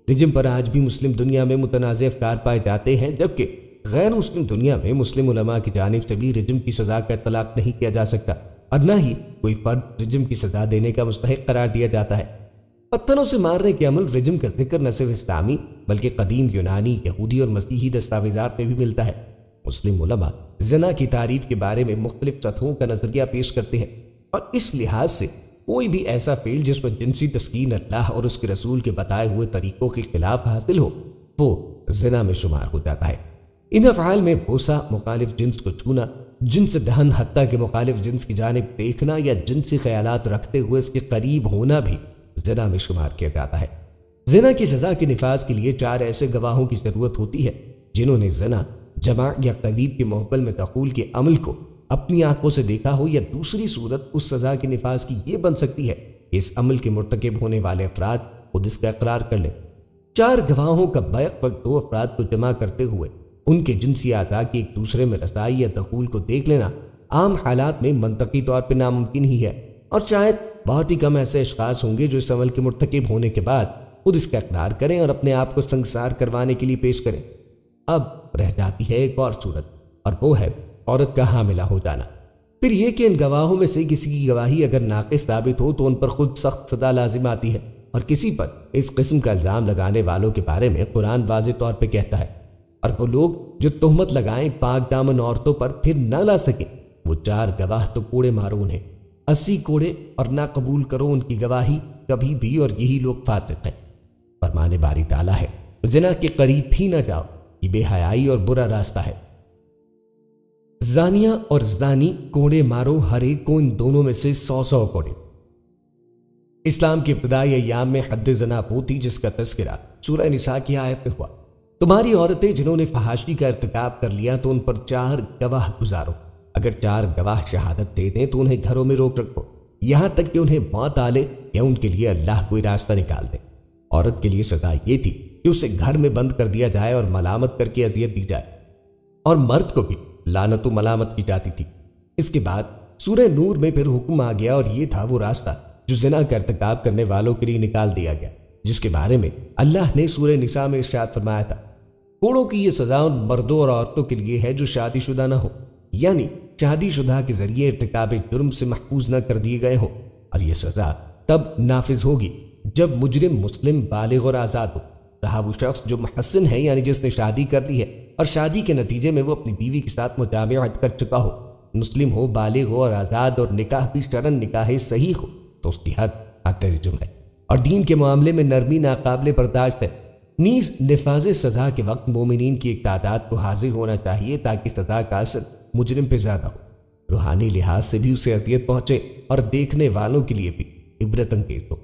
رجم پر آج بھی مسلم دنیا میں متنازع افکار پائے جاتے ہیں، جبکہ غیر مسلم دنیا میں مسلم علماء کی جانب سے بھی رجم کی سزا کا اطلاق نہیں کیا جا سکتا، اور نہ ہی کوئی فرد رجم کی سزا دینے کا مستحق قرار دیا جاتا ہے۔ پتھروں سے مارنے کے عمل رجم کا ذکر نہ صرف اسلامی بلکہ قدیم یونانی، یہودی اور مسیحی دستاویزات میں بھی ملتا ہے۔ مسلم علماء زنا کی تعریف کے بارے میں مختلف سطحوں کا نظریہ پیش کرتے ہیں، اور اس لحاظ سے کوئی بھی ایسا فعل جس میں جنسی تسکین اللہ اور اس کے رسول کے بتائے ہوئے طریقوں کے خلاف حاصل ہو وہ زنا میں شمار ہو جاتا ہے۔ ان افعال میں بوسہ، مخالف جنس کو چھونا، جنس دہن حتیٰ کہ مخالف جنس کی جانب دیکھنا یا جنسی خیالات رکھتے ہوئے اس کے قریب ہونا بھی زنا میں شمار کیا جاتا ہے۔ زنا کی سزا کے نفاذ کے لیے 4 ایسے گواہوں کی ضرورت ہوتی ہے جنہوں نے زنا، جماع یا قریب کے محبل میں دخول کے عمل کو اپنی آنکھوں سے دیکھا ہو، یا دوسری صورت اس سزا کے نفاذ کی یہ بن سکتی ہے کہ اس عمل کے مرتکب ہونے والے افراد خود اس کا اقرار کر لیں۔ 4 گواہوں کا بیک وقت 2 افراد کو جمع کرتے ہوئے ان کے جنسی اعضاء کی ایک دوسرے میں رسائی یا دخول کو دیکھ لینا عام حالات میں منطقی طور پہ ناممکن ہی ہے، اور شاید بہت ہی کم ایسے اشخاص ہوں گے جو اس عمل کے مرتکب ہونے کے بعد خود اس کا اقرار کریں اور اپنے آپ کو سنگسار کروانے کے لیے پیش کریں۔ اب رہ جاتی ہے ایک اور صورت، اور وہ ہے عورت کا حاملہ ہو جانا۔ پھر یہ کہ ان گواہوں میں سے کسی کی گواہی اگر ناقص ثابت ہو تو ان پر خود سخت سزا لازم آتی ہے، اور کسی پر اس قسم کا الزام لگانے والوں کے بارے میں قرآن واضح طور پہ کہتا ہے، اور وہ لوگ جو تہمت لگائیں پاک دامن عورتوں پر پھر نہ لا سکیں وہ 4 گواہ تو کوڑے مارون ہیں، 80 کوڑے، اور نہ قبول کرو ان کی گواہی کبھی بھی، اور یہی لوگ فاسق ہیں۔ فرمان باری تعالیٰ ہے زنا کے قریب بھی نہ جاؤ، یہ بے حیائی اور برا راستہ ہے۔ زانیہ اور زانی کوڑے مارو، ہر ایک کو ان دونوں میں سے 100 کوڑے۔ اسلام کے ابتدائی ایام میں حد زنا وہ تھی جس کا تذکرہ سورہ نساء کی آیت میں ہوا، تمہاری عورتیں جنہوں نے فحاشی کا ارتکاب کر لیا تو ان پر 4 گواہ گزارو، اگر 4 گواہ شہادت دے دیں تو انہیں گھروں میں روک رکھو یہاں تک کہ انہیں موت آ لے یا ان کے لیے اللہ کوئی راستہ نکال دے۔ عورت کے لیے سزا یہ تھی کہ اسے گھر میں بند کر دیا جائے اور ملامت کر کے اذیت دی جائے، اور مرد کو بھی لعنت و ملامت کی جاتی تھی۔ اس کے بعد سورہ نور میں پھر حکم آ گیا، اور یہ تھا وہ راستہ جو زنا کا ارتکاب کرنے والوں کے لیے نکال دیا گیا، جس کے بارے میں اللہ نے سورہ نساء میں ارشاد فرمایا تھا، کوڑوں کی یہ سزا ان مردوں اور عورتوں کے لیے ہے جو شادی شدہ نہ ہو، یعنی شادی شدہ کے ذریعے ارتکاب جرم سے محفوظ نہ کر دیے گئے ہوں، اور یہ سزا تب نافذ ہوگی جب مجرم مسلم بالغ اور آزاد ہو، رہا وہ شخص جو محسن ہے یعنی جس نے شادی کر لی ہے اور شادی کے نتیجے میں وہ اپنی بیوی کے ساتھ مجامعت کر چکا ہو، مسلم ہو، بالغ ہو اور آزاد، اور نکاح بھی شرعن نکاح صحیح ہو تو اس کی حد حد ہے اور دین کے معاملے میں نرمی ناقابل برداشت ہے۔ نیز نفاذ سزا کے وقت مومنین کی ایک تعداد کو حاضر ہونا چاہیے تاکہ سزا کا اثر مجرم پہ زیادہ ہو، روحانی لحاظ سے بھی اسے اذیت پہنچے اور دیکھنے والوں کے لیے بھی عبرت انگیز ہو۔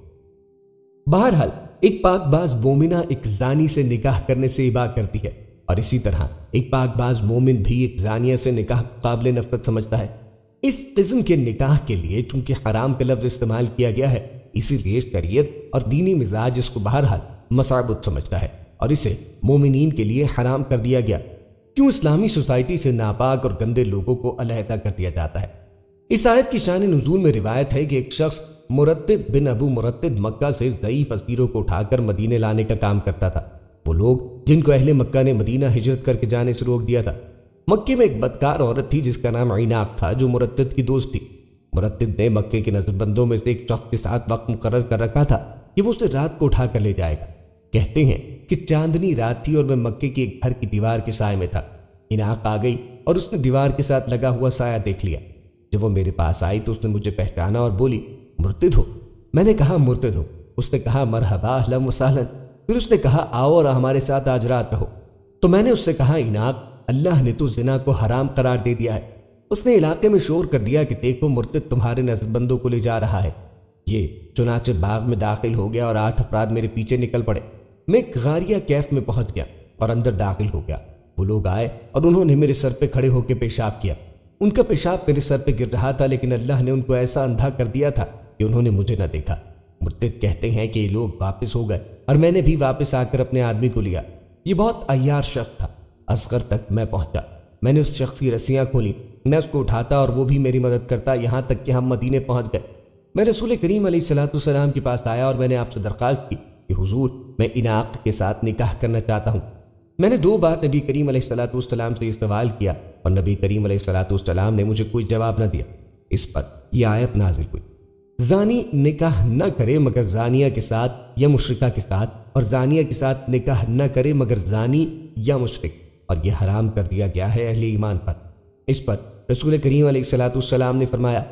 بہرحال ایک پاک باز مومنہ ایک زانی سے نکاح کرنے سے ابا کرتی ہے، اور اسی طرح ایک پاک باز مومن بھی ایک زانیہ سے نکاح قابل نفرت سمجھتا ہے۔ اس قسم کے نکاح کے لیے چونکہ حرام کا لفظ استعمال کیا گیا ہے، اسی لیے شریعت اور دینی مزاج اس کو بہرحال مصابت سمجھتا ہے اور اسے مومنین کے لیے حرام کر دیا گیا۔ کیوں اسلامی سوسائٹی سے ناپاک اور گندے لوگوں کو علیحدہ کر دیا جاتا ہے؟ اس آیت کی شان نزول میں روایت ہے کہ ایک شخص مرتد بن ابو مرتد مکہ سے ضعیف اسیروں کو اٹھا کر مدینے لانے کا کام کرتا تھا۔ وہ لوگ جن کو اہل مکہ نے مدینہ ہجرت کر کے جانے سے روک دیا تھا۔ مکے میں ایک بدکار عورت تھی جس کا نام عیناق تھا، جو مرتد کی دوست تھی۔ مرتد نے مکے کے نظر بندوں میں سے ایک شخص کے ساتھ وقت مقرر کر رکھا تھا کہ وہ اسے رات کو اٹھا کر لے جائے گا۔ کہتے ہیں کہ چاندنی رات تھی اور میں مکے کی ایک گھر کی دیوار کے سائے میں تھا۔ عیناق آ گئی اور اس نے دیوار کے ساتھ لگا ہوا سایہ دیکھ لیا۔ جب وہ میرے پاس آئی تو اس نے مجھے پہچانا اور بولی، مرتد ہو؟ میں نے کہا مرتد ہو۔ اس نے کہا مرحبا اہلا وسہلا۔ پھر اس نے کہا آؤ اور ہمارے ساتھ آج رات رہو۔ تو میں نے اس سے کہا عیناق، اللہ نے تو زنا کو حرام قرار دے دیا ہے۔ اس نے علاقے میں شور کر دیا کہ دیکھو مرتد تمہارے نظر بندوں کو لے جا رہا ہے۔ یہ چنانچہ باغ میں داخل ہو گیا اور 8 افراد میرے پیچھے نکل پڑے۔ میں ایک غاریہ کیف میں پہنچ گیا اور اندر داخل ہو گیا۔ وہ لوگ آئے اور انہوں نے میرے سر پہ کھڑے ہو کے پیشاب کیا۔ ان کا پیشاب میرے سر پہ گر رہا تھا، لیکن اللہ نے ان کو ایسا اندھا کر دیا تھا کہ انہوں نے مجھے نہ دیکھا۔ مرتد کہتے ہیں کہ یہ لوگ واپس ہو گئے اور میں نے بھی واپس آ کر اپنے آدمی کو لیا۔ یہ بہت عیار شخص تھا۔ اصغر تک میں پہنچا۔ میں نے اس شخص کی رسیاں کھولی، میں اس کو اٹھاتا اور وہ بھی میری مدد کرتا، یہاں تک کہ ہم مدینے پہنچ گئے۔ میں رسول کریم علیہ الصلوۃ والسلام کے پاس آیا اور میں نے آپ سے درخواست کی کہ حضور میں عیناق کے ساتھ نکاح کرنا چاہتا ہوں۔ میں نے 2 بار نبی کریم علیہ الصلوۃ والسلام سے یہ سوال کیا اور نبی کریم علیہ الصلوۃ والسلام نے مجھے کوئی جواب نہ دیا۔ اس پر یہ آیت نازل ہوئی، زانی نکاح نہ کرے مگر زانیہ کے ساتھ یا مشرکہ کے ساتھ، اور زانیہ کے ساتھ نکاح نہ کرے مگر زانی یا مشرک، اور یہ حرام کر دیا گیا ہے اہل ایمان پر۔ اس پر رسول کریم علیہ الصلوۃ والسلام نے فرمایا،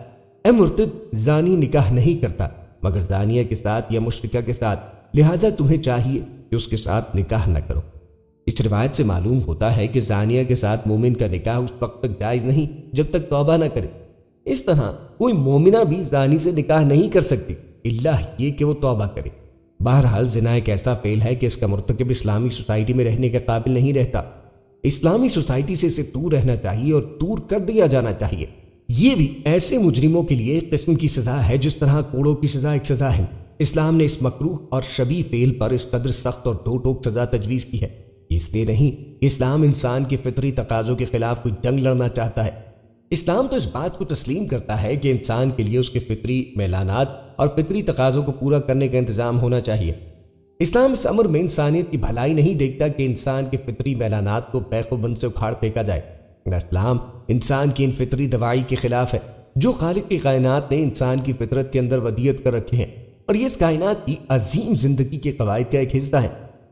اے مرتد، زانی نکاح نہیں کرتا مگر زانیہ کے ساتھ یا مشرکہ کے ساتھ، لہٰذا تمہیں چاہیے کہ اس کے ساتھ نکاح نہ کرو۔ اس روایت سے معلوم ہوتا ہے کہ زانیہ کے ساتھ مومن کا نکاح اس وقت تک جائز نہیں جب تک توبہ نہ کرے۔ اس طرح کوئی مومنہ بھی زانی سے نکاح نہیں کر سکتی الا یہ کہ وہ توبہ کرے۔ بہرحال زنا ایک ایسا فعل ہے کہ اس کا مرتکب اسلامی سوسائٹی میں رہنے کے قابل نہیں رہتا۔ اسلامی سوسائٹی سے اسے دور رہنا چاہیے اور دور کر دیا جانا چاہیے۔ یہ بھی ایسے مجرموں کے لیے ایک قسم کی سزا ہے جس طرح کوڑوں کی سزا ایک سزا ہے۔ اسلام نے اس مکروہ اور شبیہ فعل پر اس قدر سخت اور ٹوک ٹوک سزا تجویز کی ہے۔ اس لیے نہیں کہ اسلام انسان کے فطری تقاضوں کے خلاف کوئی جنگ لڑنا چاہتا ہے۔ اسلام تو اس بات کو تسلیم کرتا ہے کہ انسان کے لیے اس کے فطری میلانات اور فطری تقاضوں کو پورا کرنے کا انتظام ہونا چاہیے۔ اسلام اس امر میں انسانیت کی بھلائی نہیں دیکھتا کہ انسان کے فطری میلانات کو بیخ و بند سے اکھاڑ پھینکا جائے۔ اسلام انسان کی ان فطری دواعی کے خلاف ہے جو خالق کی کائنات نے انسان کی فطرت کے اندر ودیعت کر رکھے ہیں، اور یہ اس کائنات کی عظیم زندگی کے قواعد کا ایک حصہ ہے۔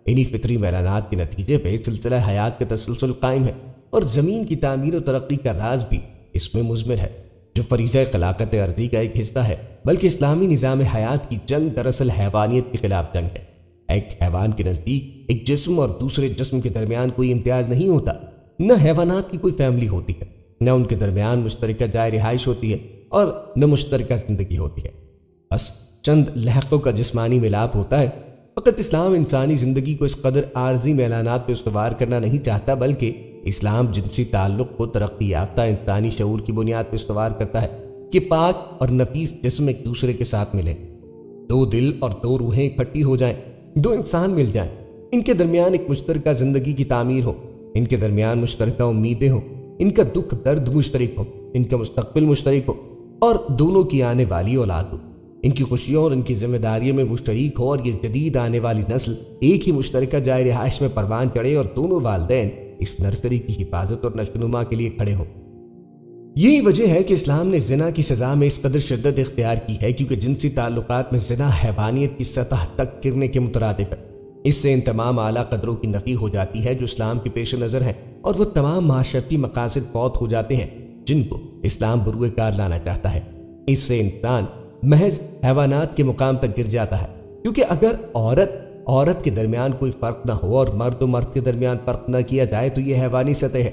انہی فطری میلانات کے نتیجے پہ سلسلہ حیات کا تسلسل قائم ہے، اور زمین کی تعمیر و ترقی کا راز بھی اس میں مضمر ہے، جو فریضہ خلاقت ارضی کا ایک حصہ ہے۔ بلکہ اسلامی نظام حیات کی جنگ دراصل حیوانیت کے خلاف جنگ ہے۔ ایک حیوان کے نزدیک ایک جسم اور دوسرے جسم کے درمیان کوئی امتیاز نہیں ہوتا، نہ حیوانات کی کوئی فیملی ہوتی ہے، نہ ان کے درمیان مشترکہ جائے رہائش ہوتی ہے، اور نہ مشترکہ زندگی ہوتی ہے۔ بس چند لحقوں کا جسمانی ملاپ ہوتا ہے۔ فقط اسلام انسانی زندگی کو اس قدر عارضی میلانات پہ استوار کرنا نہیں چاہتا، بلکہ اسلام جنسی تعلق کو ترقی یافتہ انسانی شعور کی بنیاد پہ استوار کرتا ہے کہ پاک اور نفیس جسم ایک دوسرے کے ساتھ ملیں، 2 دل اور 2 روحیں اکٹھی ہو جائیں، 2 انسان مل جائیں، ان کے درمیان ایک مشترکہ زندگی کی تعمیر ہو، ان کے درمیان مشترکہ امیدیں ہوں، ان کا دکھ درد مشترک ہو، ان کا مستقبل مشترک ہو، اور دونوں کی آنے والی اولاد ہو، ان کی خوشیوں اور ان کی ذمہ داریوں میں وہ شریک ہو، اور یہ جدید آنے والی نسل ایک ہی مشترکہ جائے رہائش میں پروان چڑھے، اور دونوں والدین اس نرسری کی حفاظت اور نشوونما کے لیے کھڑے ہوں۔ یہی وجہ ہے کہ اسلام نے زنا کی سزا میں اس قدر شدت اختیار کی ہے، کیونکہ جنسی تعلقات میں زنا حیوانیت کی سطح تک گرنے کے مترادف ہے۔ اس سے ان تمام اعلیٰ قدروں کی نفی ہو جاتی ہے جو اسلام کے پیش نظر ہیں، اور وہ تمام معاشرتی مقاصد فوت ہو جاتے ہیں جن کو اسلام بروئے کار لانا چاہتا ہے۔ اس سے انسان محض حیوانات کے مقام تک گر جاتا ہے، کیونکہ اگر عورت کے درمیان کوئی فرق نہ ہو اور مرد و مرد کے درمیان فرق نہ کیا جائے تو یہ حیوانی سطح ہے۔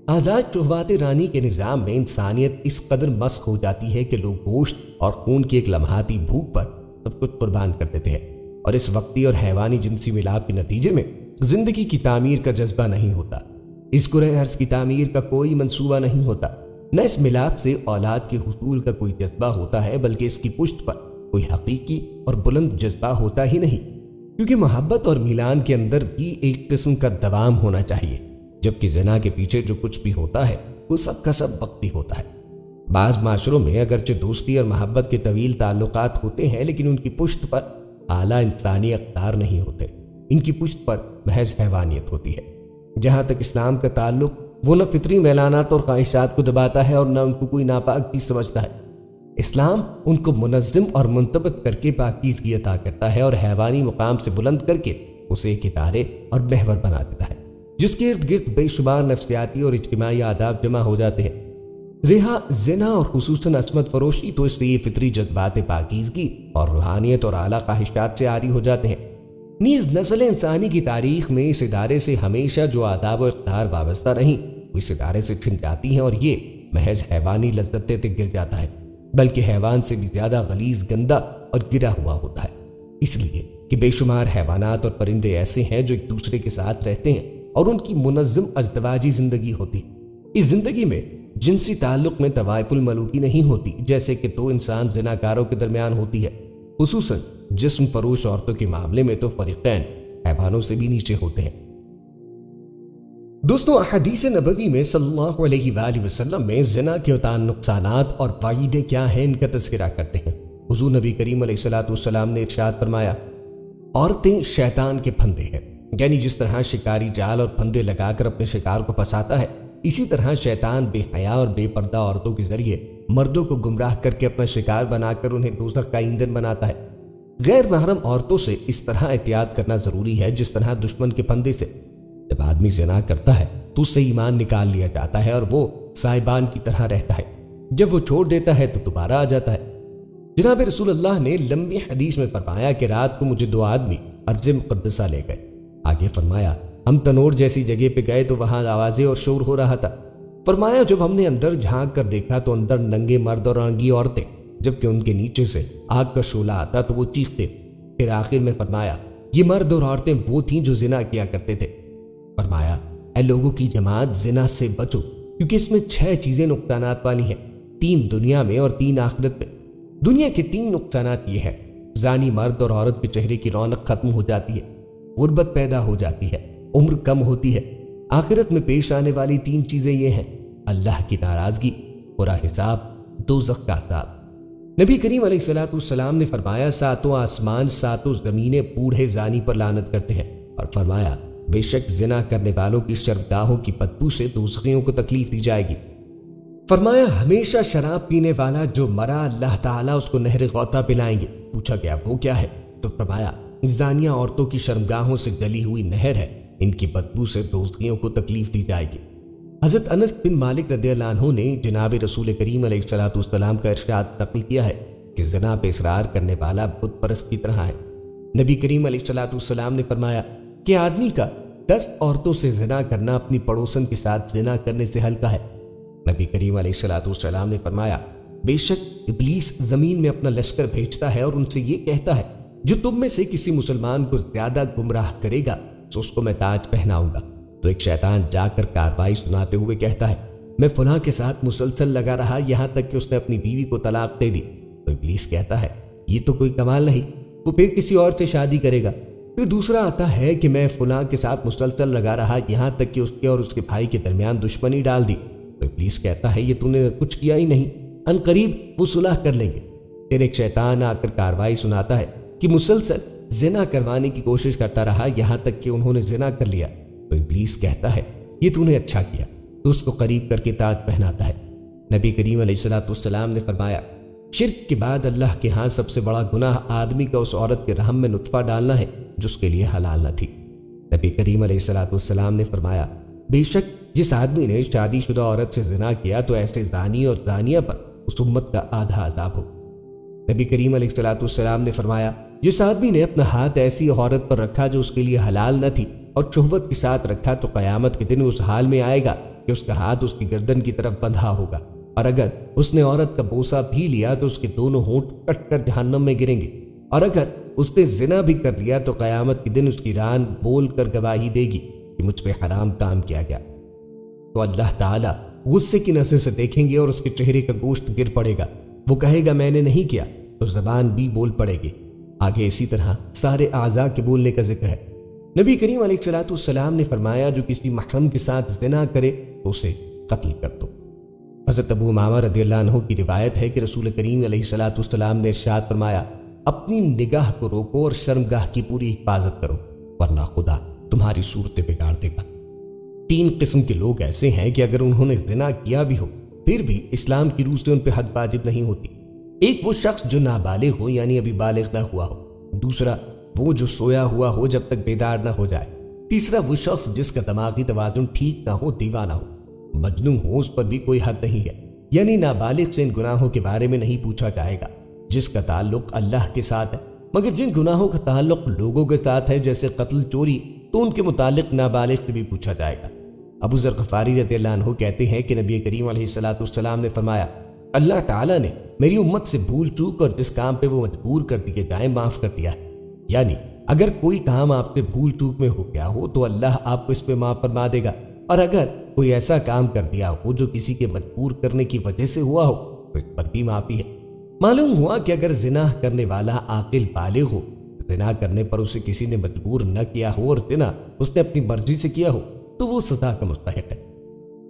آزاد شہوات رانی کے نظام میں انسانیت اس قدر مسخ ہو جاتی ہے کہ لوگ گوشت اور خون کی ایک لمحاتی بھوک پر سب کچھ قربان کر دیتے ہیں، اور اس وقتی اور حیوانی جنسی ملاپ کے نتیجے میں زندگی کی تعمیر کا جذبہ نہیں ہوتا، اس کرۂ ارض کی تعمیر کا کوئی منصوبہ نہیں ہوتا، نہ اس ملاپ سے اولاد کے حصول کا کوئی جذبہ ہوتا ہے، بلکہ اس کی پشت پر کوئی حقیقی اور بلند جذبہ ہوتا ہی نہیں، کیونکہ محبت اور میلان کے اندر بھی ایک قسم کا دوام ہونا چاہیے، جبکہ زنا کے پیچھے جو کچھ بھی ہوتا ہے وہ سب کا سب وقتی ہوتا ہے۔ بعض معاشروں میں اگرچہ دوستی اور محبت کے طویل تعلقات ہوتے ہیں، لیکن ان کی پشت پر اعلیٰ انسانی اقدار نہیں ہوتے، ان کی پشت پر محض حیوانیت ہوتی ہے۔ جہاں تک اسلام کا تعلق، وہ نہ فطری میلانات اور خواہشات کو دباتا ہے اور نہ ان کو کوئی ناپاک چیز سمجھتا ہے۔ اسلام ان کو منظم اور منضبط کر کے پاکیزگی عطا کرتا ہے اور حیوانی مقام سے بلند کر کے اسے ایک ادارے اور محور بنا دیتا ہے، جس کے ارد گرد بے شمار نفسیاتی اور اجتماعی آداب جمع ہو جاتے ہیں۔ رہا زنا اور خصوصاً عصمت فروشی تو اس لیے فطری جذبات پاکیزگی اور روحانیت اور اعلیٰ خواہشات سے عاری ہو جاتے ہیں۔ نیز نسل انسانی کی تاریخ میں اس ادارے سے ہمیشہ جو آداب و اقدار وابستہ رہیں وہ اس ادارے سے چھن جاتی ہیں، اور یہ محض حیوانی لذتیں تک گر جاتا ہے، بلکہ حیوان سے بھی زیادہ غلیظ، گندا اور گرا ہوا ہوتا ہے، اس لیے کہ بے شمار حیوانات اور پرندے ایسے ہیں جو ایک دوسرے کے ساتھ رہتے ہیں اور ان کی منظم ازدواجی زندگی ہوتی ہے۔ اس زندگی میں جنسی تعلق میں طوائف الملوکی نہیں ہوتی، جیسے کہ دو انسان زناکاروں کے درمیان ہوتی ہے۔ خصوصاً جسم فروش عورتوں کے معاملے میں تو فریقین حیوانوں سے بھی نیچے ہوتے ہیں۔ دوستوں، احادیث نبوی میں صلی اللہ علیہ وآلہ وسلم میں زنا کے نقصانات اور وعیدیں کیا ہیں ان کا تذکرہ کرتے ہیں۔ حضور نبی کریم علیہ السلام نے ارشاد فرمایا، عورتیں شیطان کے پھندے ہیں، یعنی جس طرح شکاری جال اور پھندے لگا کر اپنے شکار کو پھنساتا ہے، اسی طرح شیطان بے حیا اور بے پردہ عورتوں کے ذریعے مردوں کو گمراہ کر کے اپنا شکار بنا کر انہیں دوزخ کا ایندھن بناتا ہے۔ غیر محرم عورتوں سے اس طرح احتیاط کرنا ضروری ہے جس طرح دشمن کے پھندے سے۔ جب آدمی زنا کرتا ہے تو اس سے ایمان نکال لیا جاتا ہے اور وہ سائبان کی طرح رہتا ہے، جب وہ چھوڑ دیتا ہے تو دوبارہ آ جاتا ہے۔ جناب رسول اللہ نے لمبی حدیث میں فرمایا کہ رات کو مجھے دو آدمی ارض مقدسہ لے گئے۔ آگے فرمایا، ہم تنور جیسی جگہ پہ گئے تو وہاں آوازیں اور شور ہو رہا تھا۔ فرمایا، جب ہم نے اندر جھانک کر دیکھا تو اندر ننگے مرد اور ننگی عورتیں، جبکہ ان کے نیچے سے آگ کا شعلہ آتا تو وہ چیختے۔ پھر آخر میں فرمایا، یہ مرد اور عورتیں وہ تھیں جو زنا کیا کرتے تھے۔ فرمایا، اے لوگوں کی جماعت، زنا سے بچو، کیونکہ اس میں 6 چیزیں نقصانات والی ہیں، 3 دنیا میں اور 3 آخرت میں۔ دنیا کے 3 نقصانات یہ ہیں: زانی مرد اور عورت کے چہرے کی رونق ختم ہو جاتی ہے، غربت پیدا ہو جاتی ہے، عمر کم ہوتی ہے۔ آخرت میں پیش آنے والی 3 چیزیں یہ ہیں: اللہ کی ناراضگی، برا حساب، دوزخ کا عذاب۔ نبی کریم علیہ السلام نے فرمایا، 7 آسمان 7 زمینیں بوڑھے زانی پر لعنت کرتے ہیں، اور فرمایا، بے شک زنا کرنے والوں کی شرمگاہوں کی بدبو سے دوزخیوں کو تکلیف دی جائے گی۔ فرمایا، ہمیشہ شراب پینے والا جو مرا اللہ تعالیٰ اس کو نہر غوطہ پلائیں گے۔ پوچھا گیا وہ کیا ہے؟ تو فرمایا، زانیہ عورتوں کی شرمگاہوں سے گلی ہوئی نہر ہے، ان کی بدبو سے دوزخیوں کو تکلیف دی جائے گی۔ حضرت انس بن مالک رضی اللہ عنہ نے جناب رسول کریم علیہ السلام کا ارشاد نقل کیا ہے کہ زنا پہ اصرار کرنے والا بت پرست کی طرح ہے۔ نبی کریم علیہ السلام نے فرمایا کہ آدمی کا 10 عورتوں سے زنا کرنا اپنی پڑوسن کے ساتھ زنا کرنے سے ہلکا ہے۔ نبی کریم علیہ السلام نے فرمایا، بے شک ابلیس زمین میں اپنا لشکر بھیجتا ہے اور ان سے یہ کہتا ہے، جو تم میں سے کسی مسلمان کو زیادہ گمراہ کرے گا تو اس کو میں تاج پہناؤں گا۔ تو ایک شیطان جا کر کارروائی سناتے ہوئے کہتا ہے، میں فلاں کے ساتھ مسلسل لگا رہا یہاں تک کہ اس نے اپنی بیوی کو طلاق دے دی۔ تو ابلیس کہتا ہے، یہ تو کوئی کمال نہیں، وہ پھر کسی اور سے شادی کرے گا۔ پھر دوسرا آتا ہے کہ میں فلاں کے ساتھ مسلسل لگا رہا یہاں تک کہ اس کے اور اس کے بھائی کے درمیان دشمنی ڈال دی۔ تو ابلیس کہتا ہے، یہ تو نے کچھ کیا ہی نہیں، ان قریب وہ صلح کر لیں گے۔ پھر ایک شیطان آ کر کارروائی سناتا ہے کہ مسلسل زنا کروانے کی کوشش کرتا رہا یہاں تک کہ انہوں نے زنا کر لیا۔ تو ابلیس کہتا ہے، یہ تو نے اچھا کیا، تو اس کو قریب کر کے تاج پہناتا ہے۔ نبی کریم علیہ السلام نے فرمایا، شرک کے بعد اللہ کے ہاں سب سے بڑا گناہ آدمی کا اس عورت کے رحم میں نطفہ ڈالنا ہے جو اس کے لیے حلال نہ تھی۔ نبی کریم علیہ السلام نے فرمایا، بے شک جس آدمی نے شادی شدہ عورت سے زنا کیا تو ایسے زانی اور زانیہ پر اس امت کا آدھا عذاب ہو۔ نبی کریم علیہ الصلوۃ والسلام نے فرمایا جس آدمی نے اپنا ہاتھ ایسی عورت پر رکھا جو اس کے لیے حلال نہ تھی اور شہوت کے ساتھ رکھا تو قیامت کے دن اس حال میں آئے گا کہ اس کا ہاتھ اس کی گردن کی طرف بندھا ہوگا، اور اگر اس نے عورت کا بوسہ بھی لیا تو اس کے دونوں ہونٹ کٹ کر جہنم میں گریں گے، اور اگر اس نے زنا بھی کر لیا تو قیامت کے دن اس کی ران بول کر گواہی دے گی کہ مجھ پہ حرام کام کیا گیا۔ تو اللہ تعالیٰ غصے کی نظر سے دیکھیں گے اور اس کے چہرے کا گوشت گر پڑے گا، وہ کہے گا میں نے نہیں کیا، تو زبان بھی بول پڑے گی۔ آگے اسی طرح سارے اعضاء کے بولنے کا ذکر ہے۔ نبی کریم علیہ الصلوۃ والسلام نے فرمایا جو کسی محرم کے ساتھ زنا کرے تو اسے قتل کر دو۔ حضرت ابو امامہ رضی اللہ عنہ کی روایت ہے کہ رسول کریم علیہ الصلوۃ والسلام نے ارشاد فرمایا اپنی نگاہ کو روکو اور شرمگاہ کی پوری حفاظت کرو، ورنہ خدا تمہاری صورتیں بگاڑ دے گا۔ 3 قسم کے لوگ ایسے ہیں کہ اگر انہوں نے زنا کیا بھی ہو پھر بھی اسلام کی روح سے ان پہ حد واجب نہیں ہوتی۔ ایک وہ شخص جو نابالغ ہو یعنی ابھی بالغ نہ ہوا ہو، دوسرا وہ جو سویا ہوا ہو جب تک بیدار نہ ہو جائے، تیسرا وہ شخص جس کا دماغی توازن ٹھیک نہ ہو، دیوانہ ہو، مجنون ہو، اس پر بھی کوئی حد نہیں ہے، یعنی نابالغ سے ان گناہوں کے بارے میں نہیں پوچھا جائے گا جس کا تعلق اللہ کے ساتھ ہے، مگر جن گناہوں کا تعلق لوگوں کے ساتھ ہے جیسے قتل، چوری، تو ان کے متعلق نابالغ سے بھی پوچھا جائے گا۔ ابو ذر غفاری رضی اللہ عنہ کہتے ہیں کہ نبی کریم علیہ الصلوۃ والسلام نے فرمایا اللہ تعالیٰ نے میری امت سے بھول چوک اور جس کام پہ وہ مجبور کر دیے جائیں معاف کر دیا ہے، یعنی اگر کوئی کام آپ سے بھول چوک میں ہو گیا ہو تو اللہ آپ کو اس پہ معاف فرما دے گا، اور اگر کوئی ایسا کام کر دیا ہو جو کسی کے مجبور کرنے کی وجہ سے ہوا ہو تو اس پر بھی معافی ہے۔ معلوم ہوا کہ اگر زنا کرنے والا عاقل بالغ ہو، زنا کرنے پر اسے کسی نے مجبور نہ کیا ہو اور زنا اس نے اپنی مرضی سے کیا ہو تو وہ سزا کا مستحق ہے۔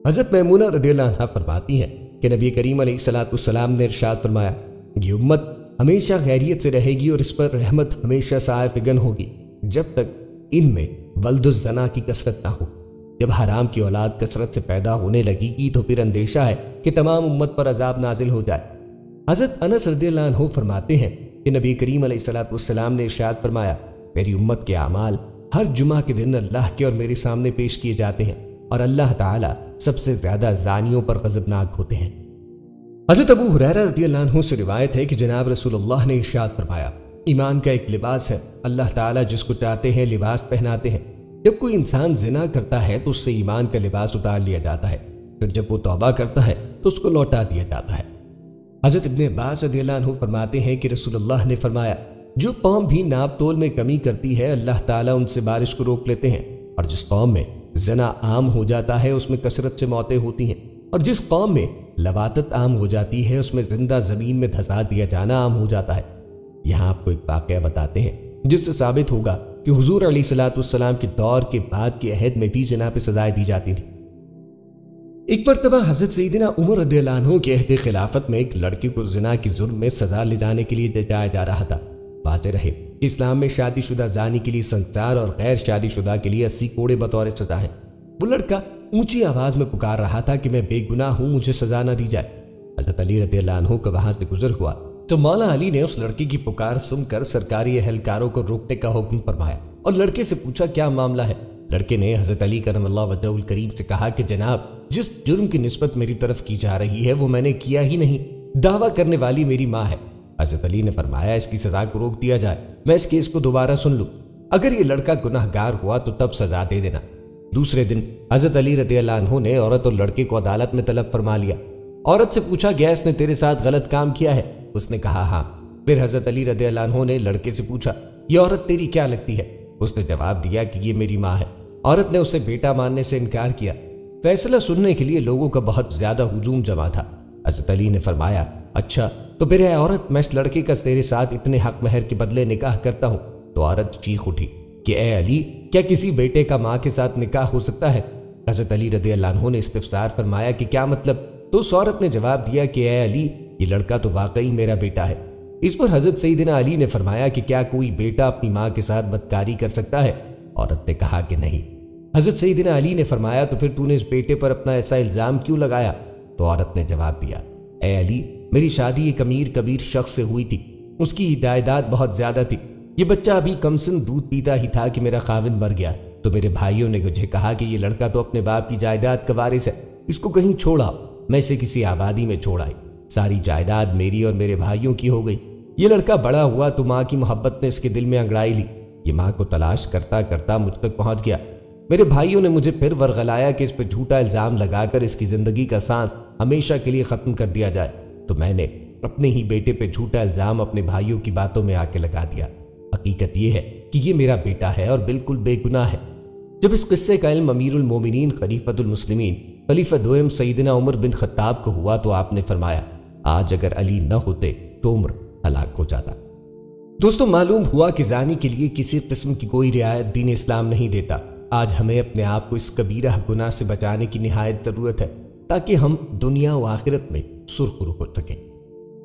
حضرت میمونہ رضی اللہ عنہا فرماتی ہیں کہ نبی کریم علیہ الصلوۃ والسلام نے ارشاد فرمایا یہ امت ہمیشہ خیریت سے رہے گی اور اس پر رحمت ہمیشہ سائے فگن ہوگی جب تک ان میں ولد الزنا کی کثرت نہ ہو۔ جب حرام کی اولاد کثرت سے پیدا ہونے لگے گی تو پھر اندیشہ ہے کہ تمام امت پر عذاب نازل ہو جائے۔ حضرت انس رضی اللہ عنہ فرماتے ہیں کہ نبی کریم علیہ الصلوۃ والسلام نے ارشاد فرمایا میری امت کے اعمال ہر جمعہ کے دن اللہ کے اور میرے سامنے پیش کیے جاتے ہیں اور اللہ تعالیٰ سب سے زیادہ زانیوں پر غضبناک ہوتے ہیں۔ حضرت ابو ہریرہ رضی اللہ عنہ سے روایت ہے کہ جناب رسول اللہ نے ارشاد فرمایا ایمان کا ایک لباس ہے، اللہ تعالیٰ جس کو چاہتے ہیں لباس پہناتے ہیں۔ جب کوئی انسان زنا کرتا ہے تو اس سے ایمان کا لباس اتار لیا جاتا ہے، پھر جب وہ توبہ کرتا ہے تو اس کو لوٹا دیا جاتا ہے۔ حضرت ابن عباس رضی اللہ عنہ فرماتے ہیں کہ رسول اللہ نے فرمایا جو قوم بھی ناپ تول میں کمی کرتی ہے اللہ تعالیٰ ان سے بارش کو روک لیتے ہیں، اور جس قوم میں زنا عام ہو جاتا ہے اس میں کثرت سے موتیں ہوتی ہیں، اور جس قوم میں لواطت عام ہو جاتی ہے اس میں زندہ زمین میں دھسا دیا جانا عام ہو جاتا ہے۔ یہاں آپ کو ایک واقعہ بتاتے ہیں جس سے ثابت ہوگا کہ حضور علیہ الصلوۃ والسلام کے دور کے بعد کے عہد میں بھی زنا پہ سزائیں دی جاتی تھیں۔ ایک مرتبہ حضرت سیدنا عمر رضی اللہ عنہ کے عہد خلافت میں ایک لڑکی کو زنا کی جرم میں سزا لے جانے کے لیے لے جایا جا رہا تھا۔ واضح رہے کہ اسلام میں شادی شدہ زانی کے لیے سنسار اور غیر شادی شدہ کے لیے 80 کوڑے بطور سزا ہیں۔ وہ لڑکا اونچی آواز میں پکار رہا تھا کہ میں بے گناہ ہوں، مجھے سزا نہ دی جائے۔ حضرت علی رضی اللہ عنہ کا وہاں سے گزر ہوا تو مولا علی نے اس لڑکی کی پکار سن کر سرکاری اہلکاروں کو روکنے کا حکم فرمایا اور لڑکے سے پوچھا کیا معاملہ ہے۔ لڑکے نے حضرت علی کرم اللہ وجہہ الکریم سے کہا کہ جناب جس جرم کی نسبت میری طرف کی جا رہی ہے وہ میں نے کیا ہی نہیں، دعویٰ کرنے والی میری ماں ہے۔ حضرت علی نے فرمایا اس کی سزا کو روک دیا جائے، میں اس کیس کو دوبارہ سن لوں، اگر یہ لڑکا گناہ گار ہوا تو تب سزا دے دینا۔ دوسرے دن حضرت علی رضی اللہ عنہ نے عورت اور لڑکے کو عدالت میں طلب فرما لیا۔ عورت سے پوچھا گیا اس نے تیرے ساتھ غلط کام کیا ہے؟ اس نے کہا ہاں۔ پھر حضرت علی رضی اللہ عنہ نے لڑکے سے پوچھا یہ عورت تیری کیا لگتی ہے؟ اس نے جواب دیا کہ یہ میری ماں ہے۔ عورت نے اسے بیٹا ماننے سے انکار کیا۔ فیصلہ سننے کے لیے لوگوں کا بہت زیادہ ہجوم جمع تھا۔ حضرت علی نے فرمایا اچھا تو پھر اے عورت میں اس لڑکے کا تیرے ساتھ اتنے حق مہر کے بدلے نکاح کرتا ہوں۔ تو عورت چیخ اٹھی کہ اے علی کیا کسی بیٹے کا ماں کے ساتھ نکاح ہو سکتا ہے؟ حضرت علی رضی اللہ عنہ نے استفسار فرمایا کہ کیا مطلب؟ تو اس عورت نے جواب دیا کہ اے علی یہ لڑکا تو واقعی میرا بیٹا ہے۔ اس پر حضرت سیدنا علی نے فرمایا کہ کیا کوئی بیٹا اپنی ماں کے ساتھ بدکاری کر سکتا ہے؟ عورت نے کہا کہ نہیں۔ حضرت سیدنا علی نے فرمایا تو پھر تو نے اس بیٹے پر اپنا ایسا الزام کیوں لگایا؟ تو عورت نے جواب دیا اے علی میری شادی ایک امیر کبیر شخص سے ہوئی تھی، اس کی جائیداد بہت زیادہ تھی، یہ بچہ ابھی کم سن دودھ پیتا ہی تھا کہ میرا خاوند مر گیا، تو میرے بھائیوں نے مجھے کہا کہ یہ لڑکا تو اپنے باپ کی جائیداد کا وارث ہے، اس کو کہیں چھوڑا۔ میں اسے کسی آبادی میں چھوڑ آئی، ساری جائیداد میری اور میرے بھائیوں کی ہو گئی۔ یہ لڑکا بڑا ہوا تو ماں کی محبت نے اس کے دل میں انگڑائی لی، یہ ماں کو تلاش کرتا کرتا مجھ تک پہنچ گیا۔ میرے بھائیوں نے مجھے پھر ورغلایا کہ اس پہ جھوٹا الزام لگا کر اس کی زندگی کا سانس ہمیشہ کے لیے ختم کر دیا جائے، تو میں نے اپنے ہی بیٹے پہ جھوٹا الزام اپنے بھائیوں کی باتوں میں آ کے لگا دیا۔ حقیقت یہ ہے کہ یہ میرا بیٹا ہے اور بالکل بے گناہ ہے۔ جب اس قصے کا علم امیر المومنین خلیفۃ المسلمین خلیفہ دوم سیدنا عمر بن خطاب کو ہوا تو آپ نے فرمایا، آج اگر علی نہ ہوتے تو عمر ہلاک ہو جاتا۔ دوستو، معلوم ہوا کہ زانی کے لیے کسی قسم کی کوئی رعایت دین اسلام نہیں دیتا۔ آج ہمیں اپنے آپ کو اس کبیرہ گناہ سے بچانے کی نہایت ضرورت ہے تاکہ ہم دنیا و آخرت میں سرخرو ہو سکیں۔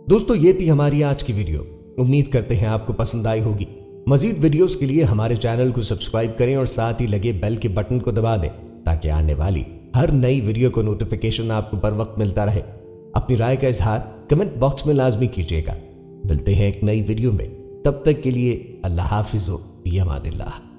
دوستو، یہ تھی ہماری آج کی ویڈیو، امید کرتے ہیں آپ کو پسند آئی ہوگی۔ مزید ویڈیوز کے لیے ہمارے چینل کو سبسکرائب کریں اور ساتھ ہی لگے بیل کے بٹن کو دبا دیں تاکہ آنے والی ہر نئی ویڈیو کو نوٹیفیکیشن آپ کو پر وقت ملتا رہے۔ اپنی رائے کا اظہار کمنٹ باکس میں لازمی کیجیے گا۔ ملتے ہیں ایک نئی ویڈیو میں، تب تک کے لیے اللہ حافظ و فی امان اللہ۔